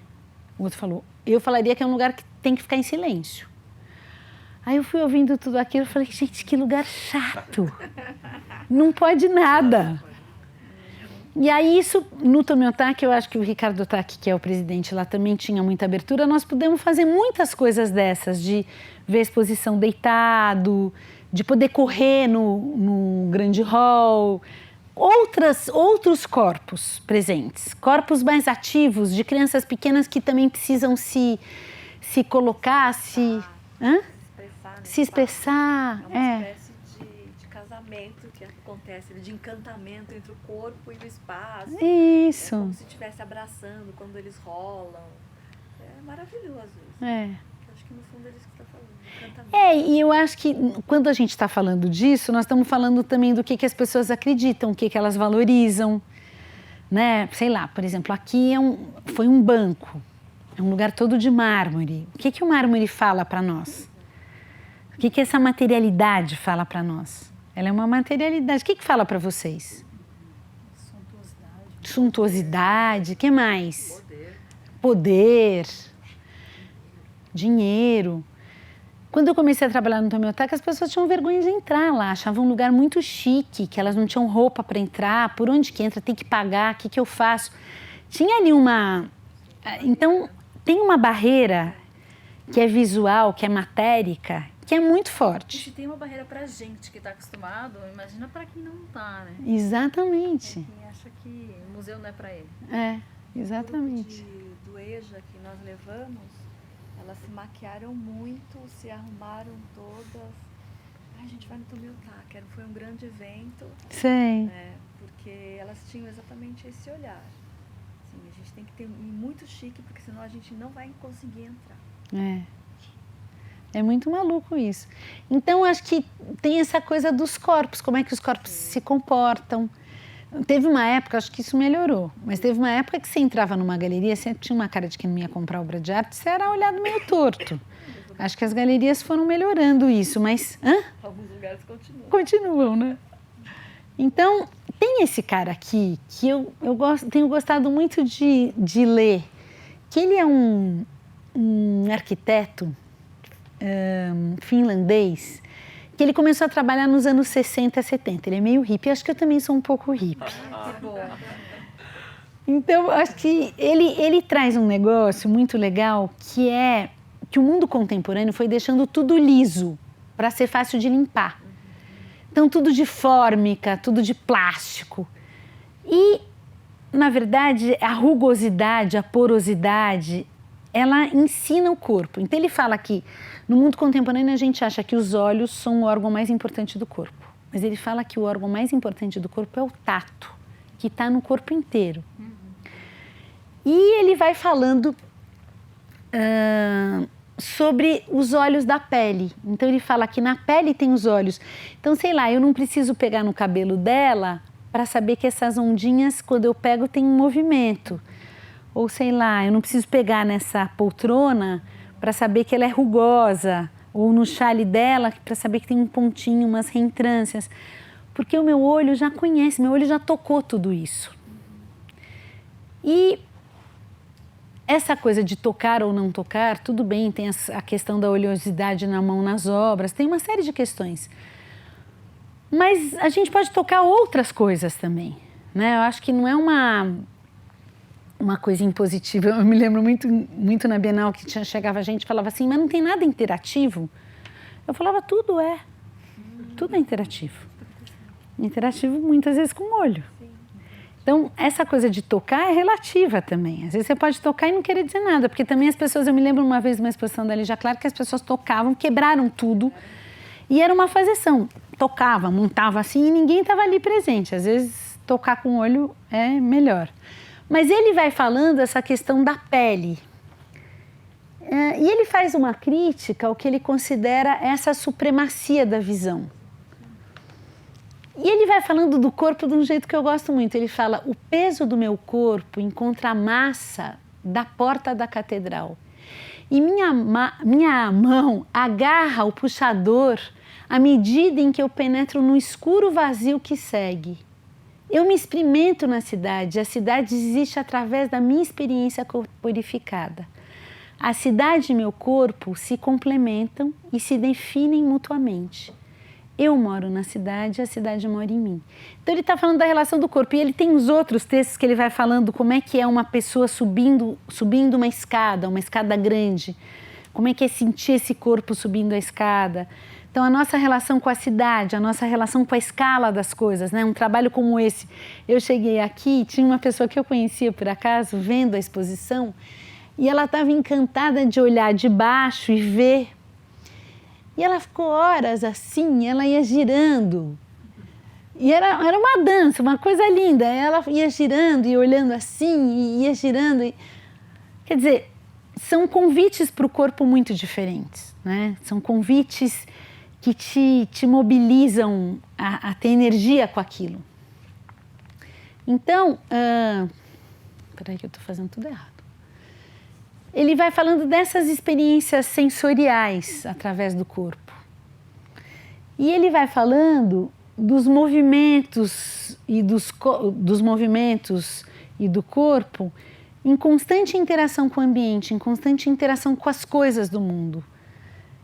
A: O outro falou, eu falaria que é um lugar que tem que ficar em silêncio. Aí eu fui ouvindo tudo aquilo e falei, gente, que lugar chato. Não pode nada. E aí isso, no Tobiotaki, eu acho que o Ricardo Otaki, que é o presidente lá, também tinha muita abertura. Nós pudemos fazer muitas coisas dessas, de ver a exposição deitado, de poder correr no grande hall. Outros corpos presentes, corpos mais ativos, de crianças pequenas que também precisam se colocar, se expressar.
C: É uma espécie de casamento que acontece, de encantamento entre o corpo e o espaço.
A: Isso.
C: É como se estivesse abraçando quando eles rolam. É maravilhoso isso. Acho que no fundo é isso que você está falando.
A: E eu acho que quando a gente está falando disso, nós estamos falando também do que as pessoas acreditam, o que elas valorizam, né? Sei lá, por exemplo, aqui foi um banco, é um lugar todo de mármore. O que o mármore fala para nós? O que essa materialidade fala para nós? Ela é uma materialidade. O que fala para vocês? Suntuosidade. O que mais? Poder. Dinheiro. Quando eu comecei a trabalhar no Tobiotaki, as pessoas tinham vergonha de entrar lá, achavam um lugar muito chique, que elas não tinham roupa para entrar, por onde que entra, tem que pagar, o que eu faço? Tinha ali Então, tem uma barreira que é visual, que é matérica, que é muito forte.
D: E se tem uma barreira pra gente que está acostumado, imagina para quem não está, né?
A: Exatamente.
D: Quem acha que o museu não é para ele.
A: Exatamente.
C: O grupo do EJA que nós levamos, elas se maquiaram muito, se arrumaram todas. A gente vai no Tobiotaki, foi um grande evento.
A: Sei.
C: Porque elas tinham exatamente esse olhar. Assim, a gente tem que ter muito chique, porque senão a gente não vai conseguir entrar.
A: É muito maluco isso. Então, acho que tem essa coisa dos corpos, como é que os corpos se comportam. Teve uma época, acho que isso melhorou, mas teve uma época que você entrava numa galeria, você tinha uma cara de que não ia comprar obra de arte, você era olhado meio torto. Acho que as galerias foram melhorando isso, mas...
C: Alguns lugares continuam.
A: Continuam, né? Então, tem esse cara aqui que eu tenho gostado muito de ler, que ele é um arquiteto finlandês, que ele começou a trabalhar nos anos 60, 70. Ele é meio hippie, acho que eu também sou um pouco hippie.
C: Que bom.
A: Então, acho que ele traz um negócio muito legal, que é que o mundo contemporâneo foi deixando tudo liso, para ser fácil de limpar. Então, tudo de fórmica, tudo de plástico. E, na verdade, a rugosidade, a porosidade, ela ensina o corpo. Então, ele fala que no mundo contemporâneo a gente acha que os olhos são o órgão mais importante do corpo. Mas ele fala que o órgão mais importante do corpo é o tato, que está no corpo inteiro. E ele vai falando sobre os olhos da pele. Então, ele fala que na pele tem os olhos. Então, sei lá, eu não preciso pegar no cabelo dela para saber que essas ondinhas, quando eu pego, tem um movimento. Ou, sei lá, eu não preciso pegar nessa poltrona para saber que ela é rugosa. Ou no chale dela para saber que tem um pontinho, umas reentrâncias. Porque o meu olho já conhece, meu olho já tocou tudo isso. E essa coisa de tocar ou não tocar, tudo bem, tem a questão da oleosidade na mão nas obras, tem uma série de questões. Mas a gente pode tocar outras coisas também, né? Eu acho que não é uma coisa impositiva. Eu me lembro muito na Bienal que chegava gente e falava assim, mas não tem nada interativo? Eu falava, tudo é interativo. Interativo muitas vezes com o olho. Então, essa coisa de tocar é relativa também. Às vezes você pode tocar e não querer dizer nada, porque também as pessoas, eu me lembro uma vez de uma exposição da Lígia Clark que as pessoas tocavam, quebraram tudo e era uma fazeção. Tocava, montava assim e ninguém estava ali presente. Às vezes tocar com o olho é melhor. Mas ele vai falando essa questão da pele. E ele faz uma crítica ao que ele considera essa supremacia da visão. E ele vai falando do corpo de um jeito que eu gosto muito. Ele fala, o peso do meu corpo encontra a massa da porta da catedral. E minha mão agarra o puxador à medida em que eu penetro no escuro vazio que segue. Eu me experimento na cidade. A cidade existe através da minha experiência corporificada. A cidade e meu corpo se complementam e se definem mutuamente. Eu moro na cidade, a cidade mora em mim. Então, ele está falando da relação do corpo. E ele tem os outros textos que ele vai falando como é que é uma pessoa subindo uma escada grande. Como é que é sentir esse corpo subindo a escada. Então, a nossa relação com a cidade, a nossa relação com a escala das coisas, né? Um trabalho como esse. Eu cheguei aqui, tinha uma pessoa que eu conhecia, por acaso, vendo a exposição, e ela estava encantada de olhar de baixo e ver. E ela ficou horas assim, ela ia girando. E era uma dança, uma coisa linda. Ela ia girando e olhando assim, e ia girando. Quer dizer, são convites para o corpo muito diferentes, né? São convites que te mobilizam a ter energia com aquilo. Então, peraí que eu estou fazendo tudo errado. Ele vai falando dessas experiências sensoriais através do corpo. E ele vai falando dos movimentos e do corpo em constante interação com o ambiente, em constante interação com as coisas do mundo.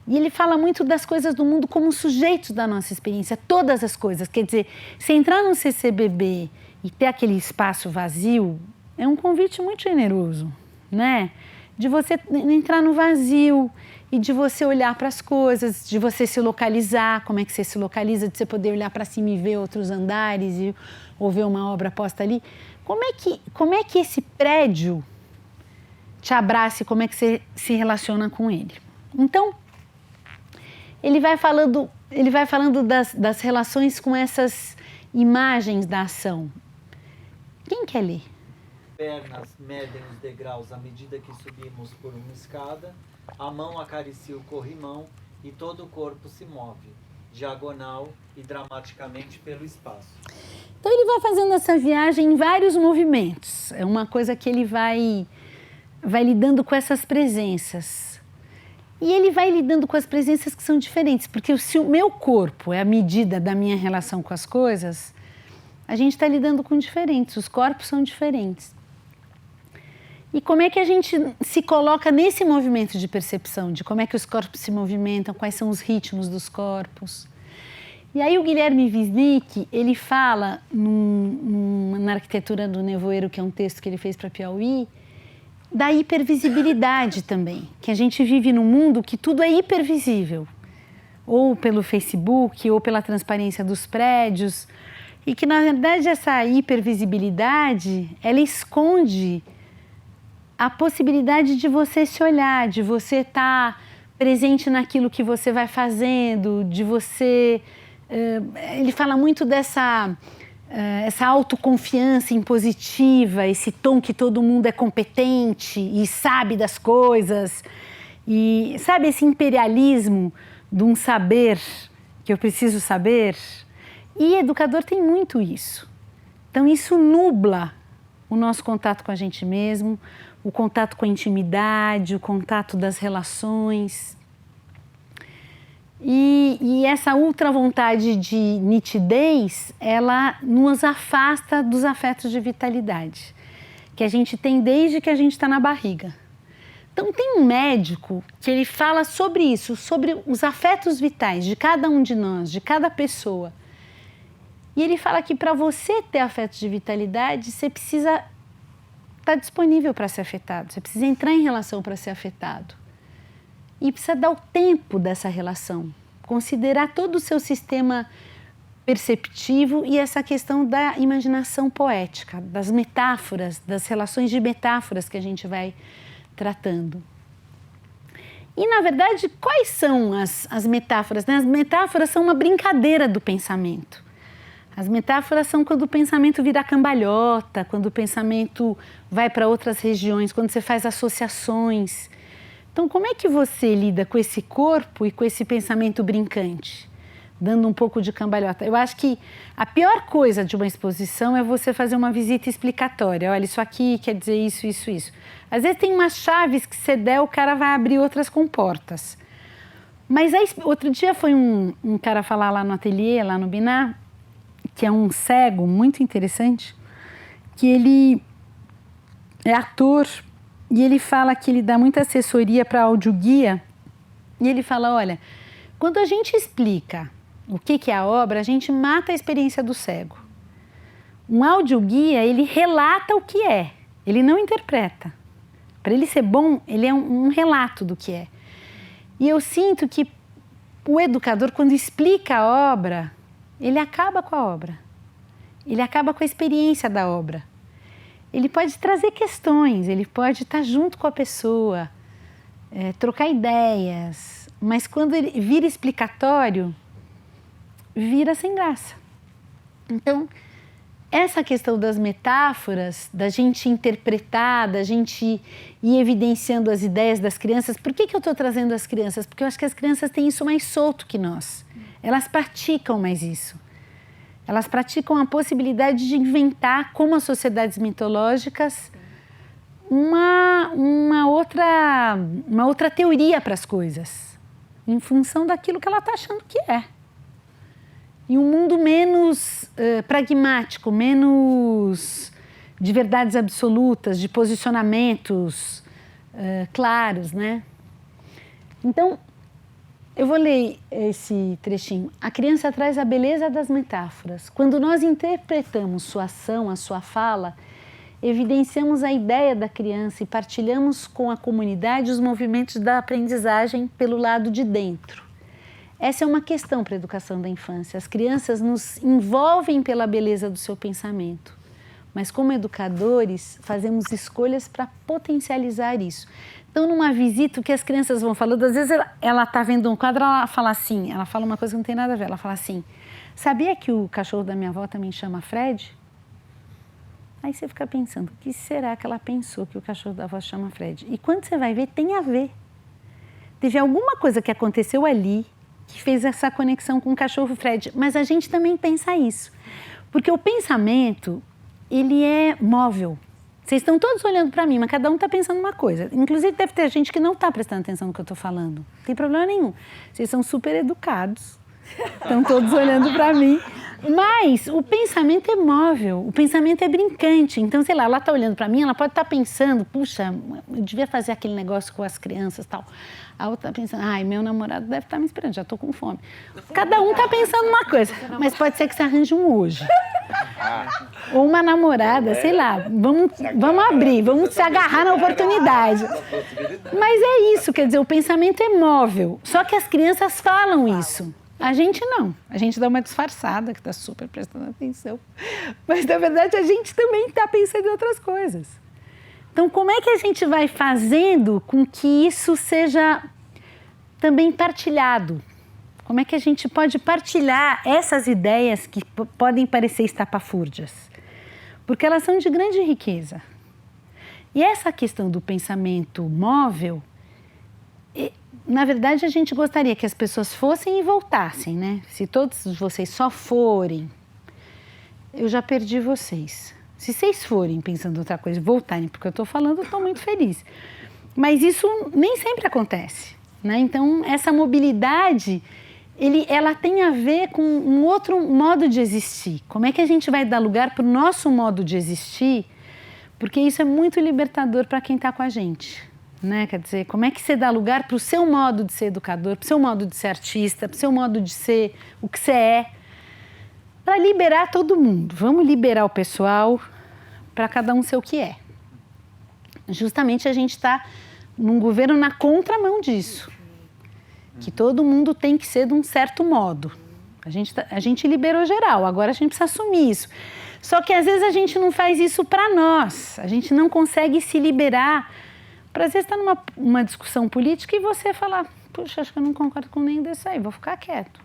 A: E ele fala muito das coisas do mundo como sujeitos da nossa experiência, todas as coisas. Quer dizer, se entrar no CCBB e ter aquele espaço vazio, é um convite muito generoso, né? De você entrar no vazio e de você olhar para as coisas, de você se localizar, como é que você se localiza, de você poder olhar para cima e ver outros andares ou ver uma obra posta ali. Como é que esse prédio te abraça e como é que você se relaciona com ele? Então, ele vai falando das relações com essas imagens da ação. Quem quer ler?
E: Pernas medem os degraus à medida que subimos por uma escada, A mão acaricia o corrimão e todo o corpo se move, diagonal e dramaticamente pelo espaço.
A: Então ele vai fazendo essa viagem em vários movimentos. É uma coisa que ele vai lidando com essas presenças. E ele vai lidando com as presenças que são diferentes, porque se o meu corpo é a medida da minha relação com as coisas, a gente está lidando com diferentes, os corpos são diferentes. E como é que a gente se coloca nesse movimento de percepção, de como é que os corpos se movimentam, quais são os ritmos dos corpos. E aí o Guilherme Wisnik, ele fala na Arquitetura do Nevoeiro, que é um texto que ele fez para Piauí, da hipervisibilidade também, que a gente vive num mundo que tudo é hipervisível, ou pelo Facebook, ou pela transparência dos prédios, e que na verdade essa hipervisibilidade, ela esconde a possibilidade de você se olhar, de você estar presente naquilo que você vai fazendo, de você... Ele fala muito dessa essa autoconfiança impositiva, esse tom que todo mundo é competente e sabe das coisas, e sabe esse imperialismo de um saber que eu preciso saber? E educador tem muito isso. Então isso nubla o nosso contato com a gente mesmo, o contato com a intimidade, o contato das relações. E essa ultra vontade de nitidez, ela nos afasta dos afetos de vitalidade, que a gente tem desde que a gente está na barriga. Então tem um médico que ele fala sobre isso, sobre os afetos vitais de cada um de nós, de cada pessoa. E ele fala que para você ter afetos de vitalidade, você precisa estar disponível para ser afetado, você precisa entrar em relação para ser afetado. E precisa dar o tempo dessa relação, considerar todo o seu sistema perceptivo e essa questão da imaginação poética, das metáforas, das relações de metáforas que a gente vai tratando. E, na verdade, quais são as metáforas? As metáforas são uma brincadeira do pensamento. As metáforas são quando o pensamento vira cambalhota, quando o pensamento vai para outras regiões, quando você faz associações. Então, como é que você lida com esse corpo e com esse pensamento brincante? Dando um pouco de cambalhota. Eu acho que a pior coisa de uma exposição é você fazer uma visita explicatória. Olha, isso aqui quer dizer isso, isso, isso. Às vezes tem umas chaves que você der, o cara vai abrir outras comportas. Mas aí, outro dia foi um cara falar lá no ateliê, lá no Binar, que é um cego muito interessante, que ele é ator. E ele fala que ele dá muita assessoria para audioguia. E ele fala, olha, quando a gente explica o que é a obra, a gente mata a experiência do cego. Um audioguia, ele relata o que é, ele não interpreta. Para ele ser bom, ele é um relato do que é. E eu sinto que o educador, quando explica a obra, ele acaba com a obra. Ele acaba com a experiência da obra. Ele pode trazer questões, ele pode estar junto com a pessoa, trocar ideias, mas quando ele vira explicatório, vira sem graça. Então, essa questão das metáforas, da gente interpretar, da gente ir evidenciando as ideias das crianças. Por que eu estou trazendo as crianças? Porque eu acho que as crianças têm isso mais solto que nós. Elas praticam mais isso. Elas praticam a possibilidade de inventar, como as sociedades mitológicas, uma outra teoria para as coisas, em função daquilo que ela está achando que é. E um mundo menos pragmático, menos de verdades absolutas, de posicionamentos claros, né? Então, eu vou ler esse trechinho. A criança traz a beleza das metáforas. Quando nós interpretamos sua ação, a sua fala, evidenciamos a ideia da criança e partilhamos com a comunidade os movimentos da aprendizagem pelo lado de dentro. Essa é uma questão para a educação da infância. As crianças nos envolvem pela beleza do seu pensamento, mas como educadores fazemos escolhas para potencializar isso. Então, numa visita, o que as crianças vão falando, às vezes ela está vendo um quadro, ela fala assim, ela fala uma coisa que não tem nada a ver, ela fala assim, sabia que o cachorro da minha avó também chama Fred? Aí você fica pensando, o que será que ela pensou que o cachorro da avó chama Fred? E quando você vai ver, tem a ver. teve alguma coisa que aconteceu ali que fez essa conexão com o cachorro Fred. Mas a gente também pensa isso. Porque o pensamento, ele é móvel. Vocês estão todos olhando para mim, mas cada um está pensando uma coisa. Inclusive, deve ter gente que não está prestando atenção no que eu estou falando. Não tem problema nenhum. Vocês são super educados. Estão todos olhando para mim. Mas o pensamento é móvel, o pensamento é brincante. Então, sei lá, ela está olhando para mim, ela pode estar pensando, puxa, eu devia fazer aquele negócio com as crianças e tal. A outra está pensando, ai, meu namorado deve estar me esperando, já estou com fome. Cada um está pensando uma coisa, mas pode ser que você arranje um hoje. Ou uma namorada, sei lá, vamos abrir, vamos se agarrar na oportunidade. Mas é isso, quer dizer, o pensamento é móvel, só que as crianças falam isso. A gente não, a gente dá uma disfarçada, que está super prestando atenção. Mas, na verdade, a gente também está pensando em outras coisas. Então, como é que a gente vai fazendo com que isso seja também partilhado? Como é que a gente pode partilhar essas ideias que podem parecer estapafúrdias? Porque elas são de grande riqueza. E essa questão do pensamento móvel, na verdade, a gente gostaria que as pessoas fossem e voltassem, né? Se todos vocês só forem, eu já perdi vocês. Se vocês forem pensando outra coisa e voltarem, porque eu estou falando, eu estou muito feliz. Mas isso nem sempre acontece, né? Então, essa mobilidade, ela tem a ver com um outro modo de existir. Como é que a gente vai dar lugar para o nosso modo de existir? Porque isso é muito libertador para quem está com a gente. Né? Quer dizer, como é que você dá lugar para o seu modo de ser educador, para o seu modo de ser artista, para o seu modo de ser o que você é, para liberar todo mundo. Vamos liberar o pessoal para cada um ser o que é. Justamente a gente está num governo na contramão disso, que todo mundo tem que ser de um certo modo. A gente liberou geral, agora a gente precisa assumir isso. Só que às vezes a gente não faz isso para nós, a gente não consegue se liberar. Às vezes está numa discussão política e você fala, puxa, acho que eu não concordo com nenhum desses aí, vou ficar quieto.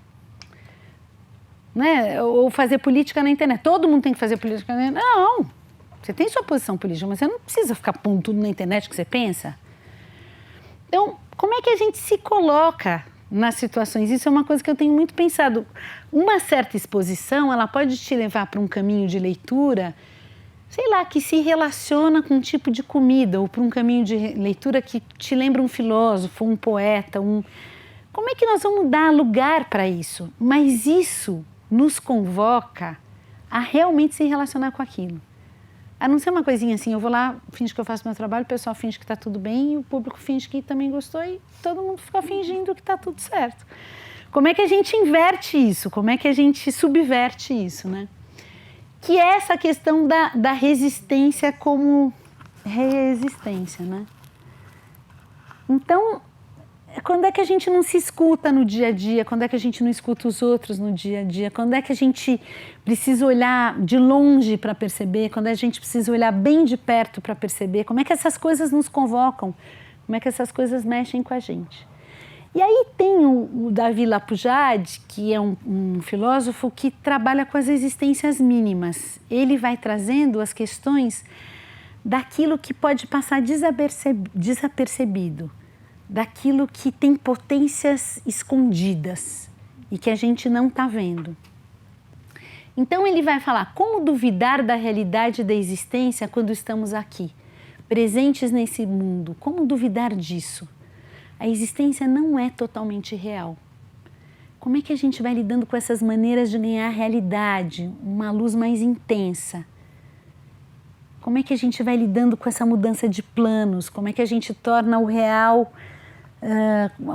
A: Né? Ou fazer política na internet. Todo mundo tem que fazer política na internet. Não, você tem sua posição política, mas você não precisa ficar pondo tudo na internet que você pensa. Então, como é que a gente se coloca nas situações? Isso é uma coisa que eu tenho muito pensado. Uma certa exposição, ela pode te levar para um caminho de leitura, sei lá, que se relaciona com um tipo de comida ou para um caminho de leitura que te lembra um filósofo, um poeta, Como é que nós vamos dar lugar para isso? Mas isso nos convoca a realmente se relacionar com aquilo. A não ser uma coisinha assim, eu vou lá, finge que eu faço meu trabalho, o pessoal finge que está tudo bem e o público finge que também gostou e todo mundo fica fingindo que está tudo certo. Como é que a gente inverte isso? Como é que a gente subverte isso, né? Que é essa questão da resistência como resistência, né? Então, quando é que a gente não se escuta no dia a dia? Quando é que a gente não escuta os outros no dia a dia? Quando é que a gente precisa olhar de longe para perceber? Quando a gente precisa olhar bem de perto para perceber? Como é que essas coisas nos convocam? Como é que essas coisas mexem com a gente? E aí tem o Davi Lapujade, que é um filósofo que trabalha com as existências mínimas. Ele vai trazendo as questões daquilo que pode passar desapercebido, daquilo que tem potências escondidas e que a gente não está vendo. Então ele vai falar como duvidar da realidade da existência quando estamos aqui, presentes nesse mundo. Como duvidar disso? A existência não é totalmente real. Como é que a gente vai lidando com essas maneiras de ganhar realidade, uma luz mais intensa? Como é que a gente vai lidando com essa mudança de planos? Como é que a gente torna o real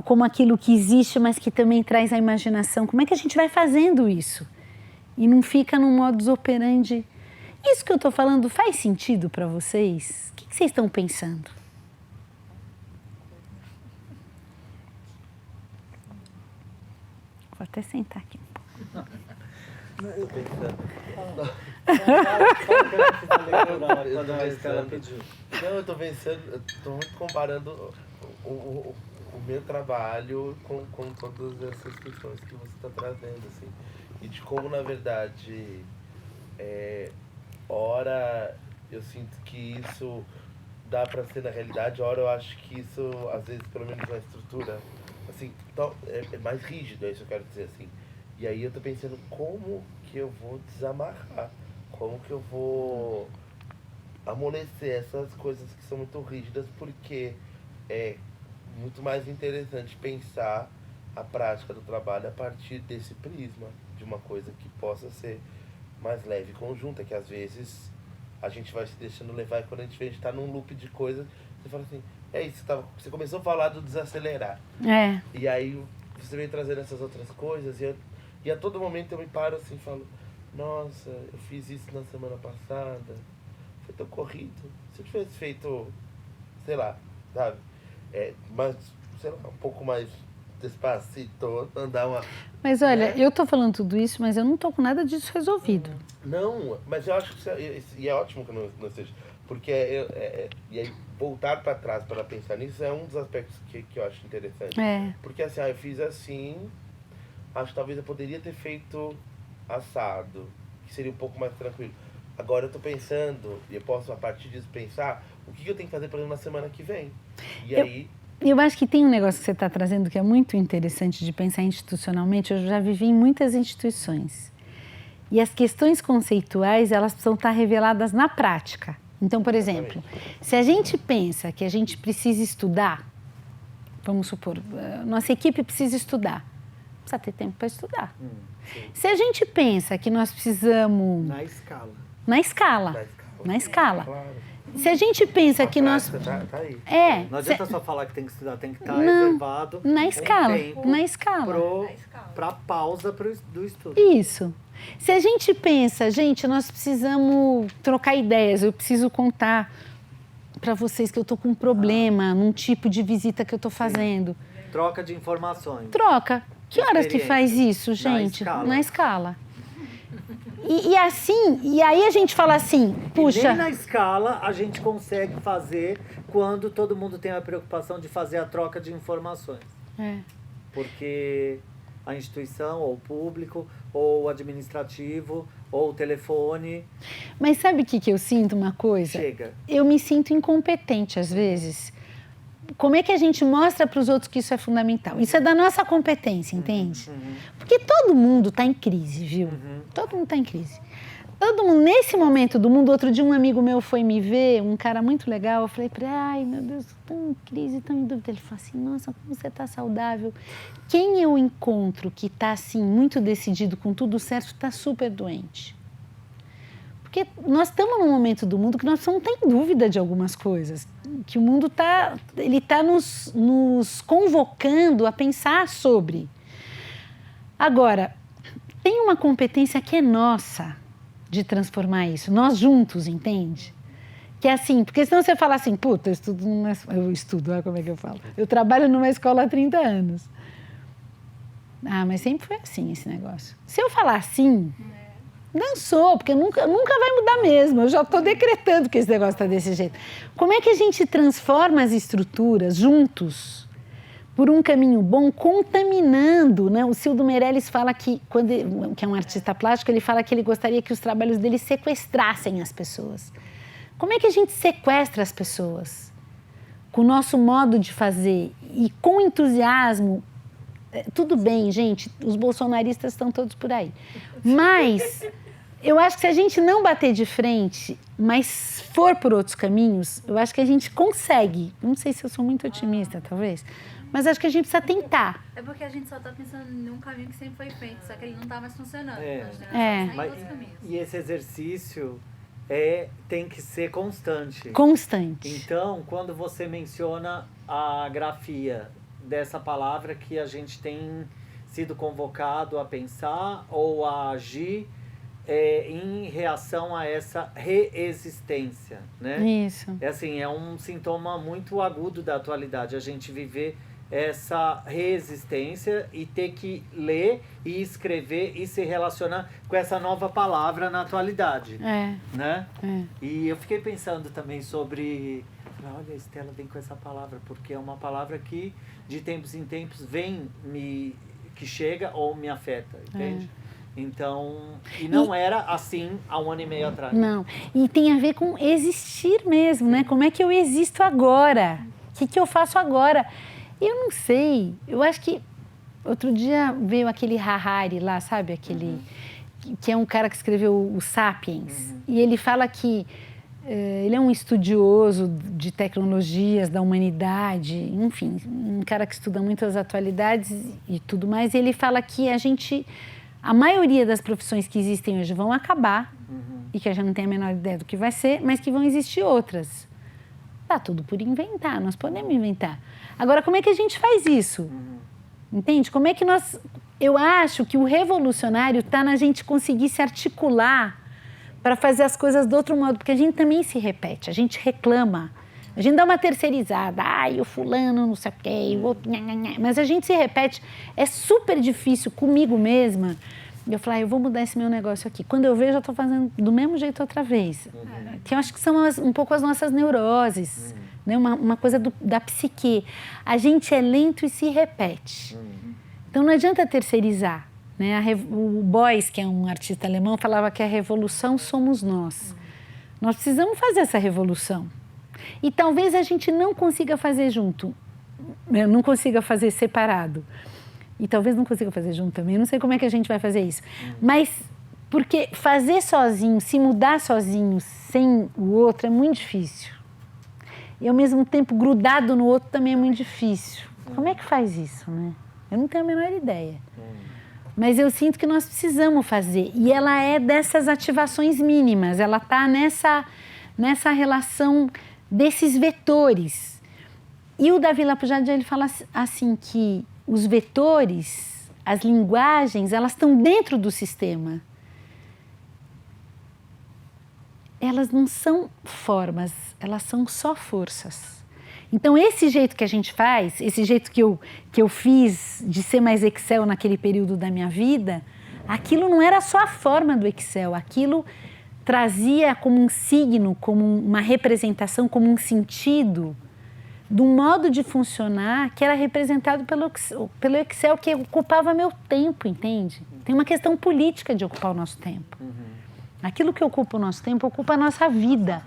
A: como aquilo que existe, mas que também traz a imaginação? Como é que a gente vai fazendo isso? E não fica num modus operandi. Isso que eu estou falando faz sentido para vocês? O que vocês estão pensando? Vou até sentar aqui um pouco.
B: Eu tô pensando. Não, eu tô pensando, eu tô muito comparando o meu trabalho com todas essas questões que você está trazendo, assim. E de como, na verdade, ora eu sinto que isso dá pra ser na realidade, hora eu acho que isso, às vezes, pelo menos na estrutura, assim, é mais rígido, é isso que eu quero dizer, assim. E aí eu tô pensando como que eu vou desamarrar, como que eu vou amolecer essas coisas que são muito rígidas, porque é muito mais interessante pensar a prática do trabalho a partir desse prisma, de uma coisa que possa ser mais leve e conjunta, que às vezes a gente vai se deixando levar e quando a gente vê, a gente tá num loop de coisas, você fala assim, é isso, você começou a falar do desacelerar.
A: É.
B: E aí você vem trazendo essas outras coisas e a todo momento eu me paro assim e falo, nossa, eu fiz isso na semana passada, foi tão corrido. Se eu tivesse feito, sei lá, sabe? Mas, sei lá, um pouco mais despacito, andar uma...
A: Mas olha,
B: né?
A: eu tô falando tudo isso, mas eu não tô com nada disso resolvido.
B: Não, mas eu acho que e é ótimo que não seja. Porque e aí voltar para trás para pensar nisso é um dos aspectos que eu acho interessante.
A: É.
B: Porque assim, eu fiz assim, acho que talvez eu poderia ter feito assado, que seria um pouco mais tranquilo. Agora eu tô pensando, e eu posso a partir disso pensar, o que eu tenho que fazer, por exemplo, na semana que vem. E aí...
A: Eu acho que tem um negócio que você está trazendo que é muito interessante de pensar institucionalmente. Eu já vivi em muitas instituições. E as questões conceituais, elas precisam estar reveladas na prática. Então, por exemplo, se a gente pensa que a gente precisa estudar, vamos supor, nossa equipe precisa estudar, precisa ter tempo para estudar. Se a gente pensa que nós precisamos...
E: Na escala.
A: Na escala. Na escala.
B: Claro.
A: Se a gente pensa que nós...
B: Tá aí.
E: Não adianta só falar que tem que estudar, tem que estar reservado
A: na escala,
E: um tempo
A: na escala.
E: para pausa do estudo.
A: Isso. Se a gente pensa, gente, nós precisamos trocar ideias, eu preciso contar para vocês que eu estou com um problema num tipo de visita que eu estou fazendo.
E: Troca de informações.
A: Troca. Que horas que faz isso, gente? Na escala. E assim, e aí a gente fala assim, puxa...
E: E nem na escala a gente consegue fazer quando todo mundo tem a preocupação de fazer a troca de informações. Porque a instituição, ou o público, ou o administrativo, ou o telefone...
A: Mas sabe o que eu sinto uma coisa?
E: Chega.
A: Eu me sinto incompetente às vezes. Como é que a gente mostra para os outros que isso é fundamental? Isso é da nossa competência, entende? Porque todo mundo está em crise, viu? Todo mundo está em crise. Todo mundo, nesse momento do mundo, outro dia um amigo meu foi me ver, um cara muito legal, eu falei para ele, ai meu Deus, tão em crise, tão em dúvida. Ele falou assim, nossa, como você está saudável. Quem eu encontro que está assim, muito decidido, com tudo certo, está super doente. Porque nós estamos num momento do mundo que nós não temos dúvida de algumas coisas, que o mundo está nos convocando a pensar sobre. Agora, tem uma competência que é nossa de transformar isso, nós juntos, entende? Que é assim, porque senão você fala assim, puta, olha como é que eu falo, eu trabalho numa escola há 30 anos. Ah, mas sempre foi assim esse negócio. Se eu falar assim... Não sou, porque nunca vai mudar mesmo. Eu já estou decretando que esse negócio está desse jeito. Como é que a gente transforma as estruturas juntos por um caminho bom, contaminando, né? O Cildo Meirelles fala que é um artista plástico, ele fala que ele gostaria que os trabalhos dele sequestrassem as pessoas. Como é que a gente sequestra as pessoas? Com o nosso modo de fazer e com entusiasmo. Tudo bem, gente, os bolsonaristas estão todos por aí. Mas eu acho que se a gente não bater de frente, mas for por outros caminhos, eu acho que a gente consegue. Não sei se eu sou muito otimista, talvez, mas acho que a gente precisa tentar.
D: É porque a gente só está pensando em um caminho que sempre foi feito, só que ele não está mais funcionando.
E: E esse exercício tem que ser constante.
A: Constante.
E: Então, quando você menciona a grafia dessa palavra que a gente tem sido convocado a pensar ou a agir em reação a essa reexistência, né?
A: Isso.
E: É um sintoma muito agudo da atualidade, a gente viver essa reexistência e ter que ler e escrever e se relacionar com essa nova palavra na atualidade, né? E eu fiquei pensando também sobre... Olha, a Estela vem com essa palavra, porque é uma palavra que de tempos em tempos que chega ou me afeta, entende? Então, e não era assim há 1 ano e meio atrás.
A: Não, e tem a ver com existir mesmo, né? Como é que eu existo agora? O que eu faço agora? Eu não sei, eu acho que outro dia veio aquele Harari lá, sabe? Aquele que é um cara que escreveu o Sapiens, e ele fala que ele é um estudioso de tecnologias, da humanidade, enfim, um cara que estuda muito as atualidades e tudo mais, e ele fala que a maioria das profissões que existem hoje vão acabar, e que a gente não tem a menor ideia do que vai ser, mas que vão existir outras. Tá tudo por inventar, nós podemos inventar. Agora, como é que a gente faz isso? Entende? Como é que nós... Eu acho que o revolucionário está na gente conseguir se articular para fazer as coisas do outro modo, porque a gente também se repete, a gente reclama, a gente dá uma terceirizada, o fulano não sei o quê, o outro, mas a gente se repete, é super difícil comigo mesma, eu falo, eu vou mudar esse meu negócio aqui, quando eu vejo eu estou fazendo do mesmo jeito outra vez, que eu acho que são um pouco as nossas neuroses, né? Uma coisa da psique, a gente é lento e se repete, então não adianta terceirizar. Né? O Beuys, que é um artista alemão, falava que a revolução somos nós. Nós precisamos fazer essa revolução. E talvez a gente não consiga fazer junto, não consiga fazer separado. E talvez não consiga fazer junto também, eu não sei como é que a gente vai fazer isso. Mas, porque fazer sozinho, se mudar sozinho, sem o outro, é muito difícil. E, ao mesmo tempo, grudado no outro também é muito difícil. Como é que faz isso, né? Eu não tenho a menor ideia. Mas eu sinto que nós precisamos fazer. E ela é dessas ativações mínimas, ela está nessa relação desses vetores. E o Davi Lapujadi, ele fala assim que os vetores, as linguagens, elas estão dentro do sistema. Elas não são formas, elas são só forças. Então, esse jeito que a gente faz, esse jeito que eu fiz de ser mais Excel naquele período da minha vida, aquilo não era só a forma do Excel, aquilo trazia como um signo, como uma representação, como um sentido de um modo de funcionar que era representado pelo Excel, que ocupava meu tempo, entende? Tem uma questão política de ocupar o nosso tempo. Aquilo que ocupa o nosso tempo ocupa a nossa vida.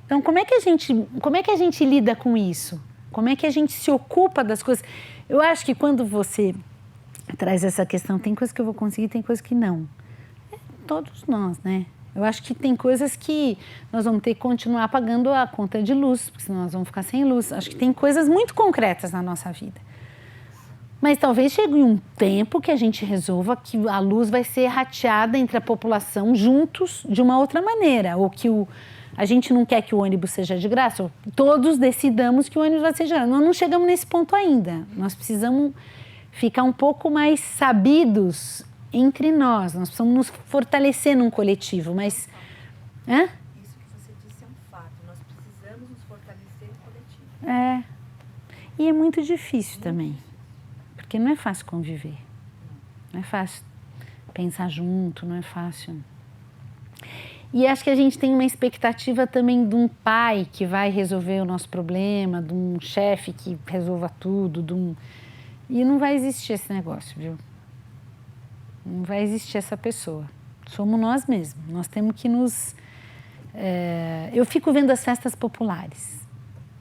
A: Então, como é que a gente lida com isso? Como é que a gente se ocupa das coisas? Eu acho que quando você traz essa questão, tem coisas que eu vou conseguir, tem coisas que não. Todos nós, né? Eu acho que tem coisas que nós vamos ter que continuar pagando a conta de luz, porque senão nós vamos ficar sem luz. Acho que tem coisas muito concretas na nossa vida. Mas talvez chegue um tempo que a gente resolva que a luz vai ser rateada entre a população juntos de uma outra maneira, ou que a gente não quer que o ônibus seja de graça, todos decidamos que o ônibus vai ser de graça. Nós não chegamos nesse ponto ainda. Nós precisamos ficar um pouco mais sabidos entre nós precisamos nos fortalecer num coletivo, mas...
C: Isso que você disse é um fato, nós precisamos nos fortalecer no coletivo.
A: E é muito difícil também, porque não é fácil conviver, não é fácil pensar junto, não é fácil... E acho que a gente tem uma expectativa também de um pai que vai resolver o nosso problema, de um chefe que resolva tudo, e não vai existir esse negócio, viu? Não vai existir essa pessoa. Somos nós mesmos. Nós temos que nos... Eu fico vendo as festas populares.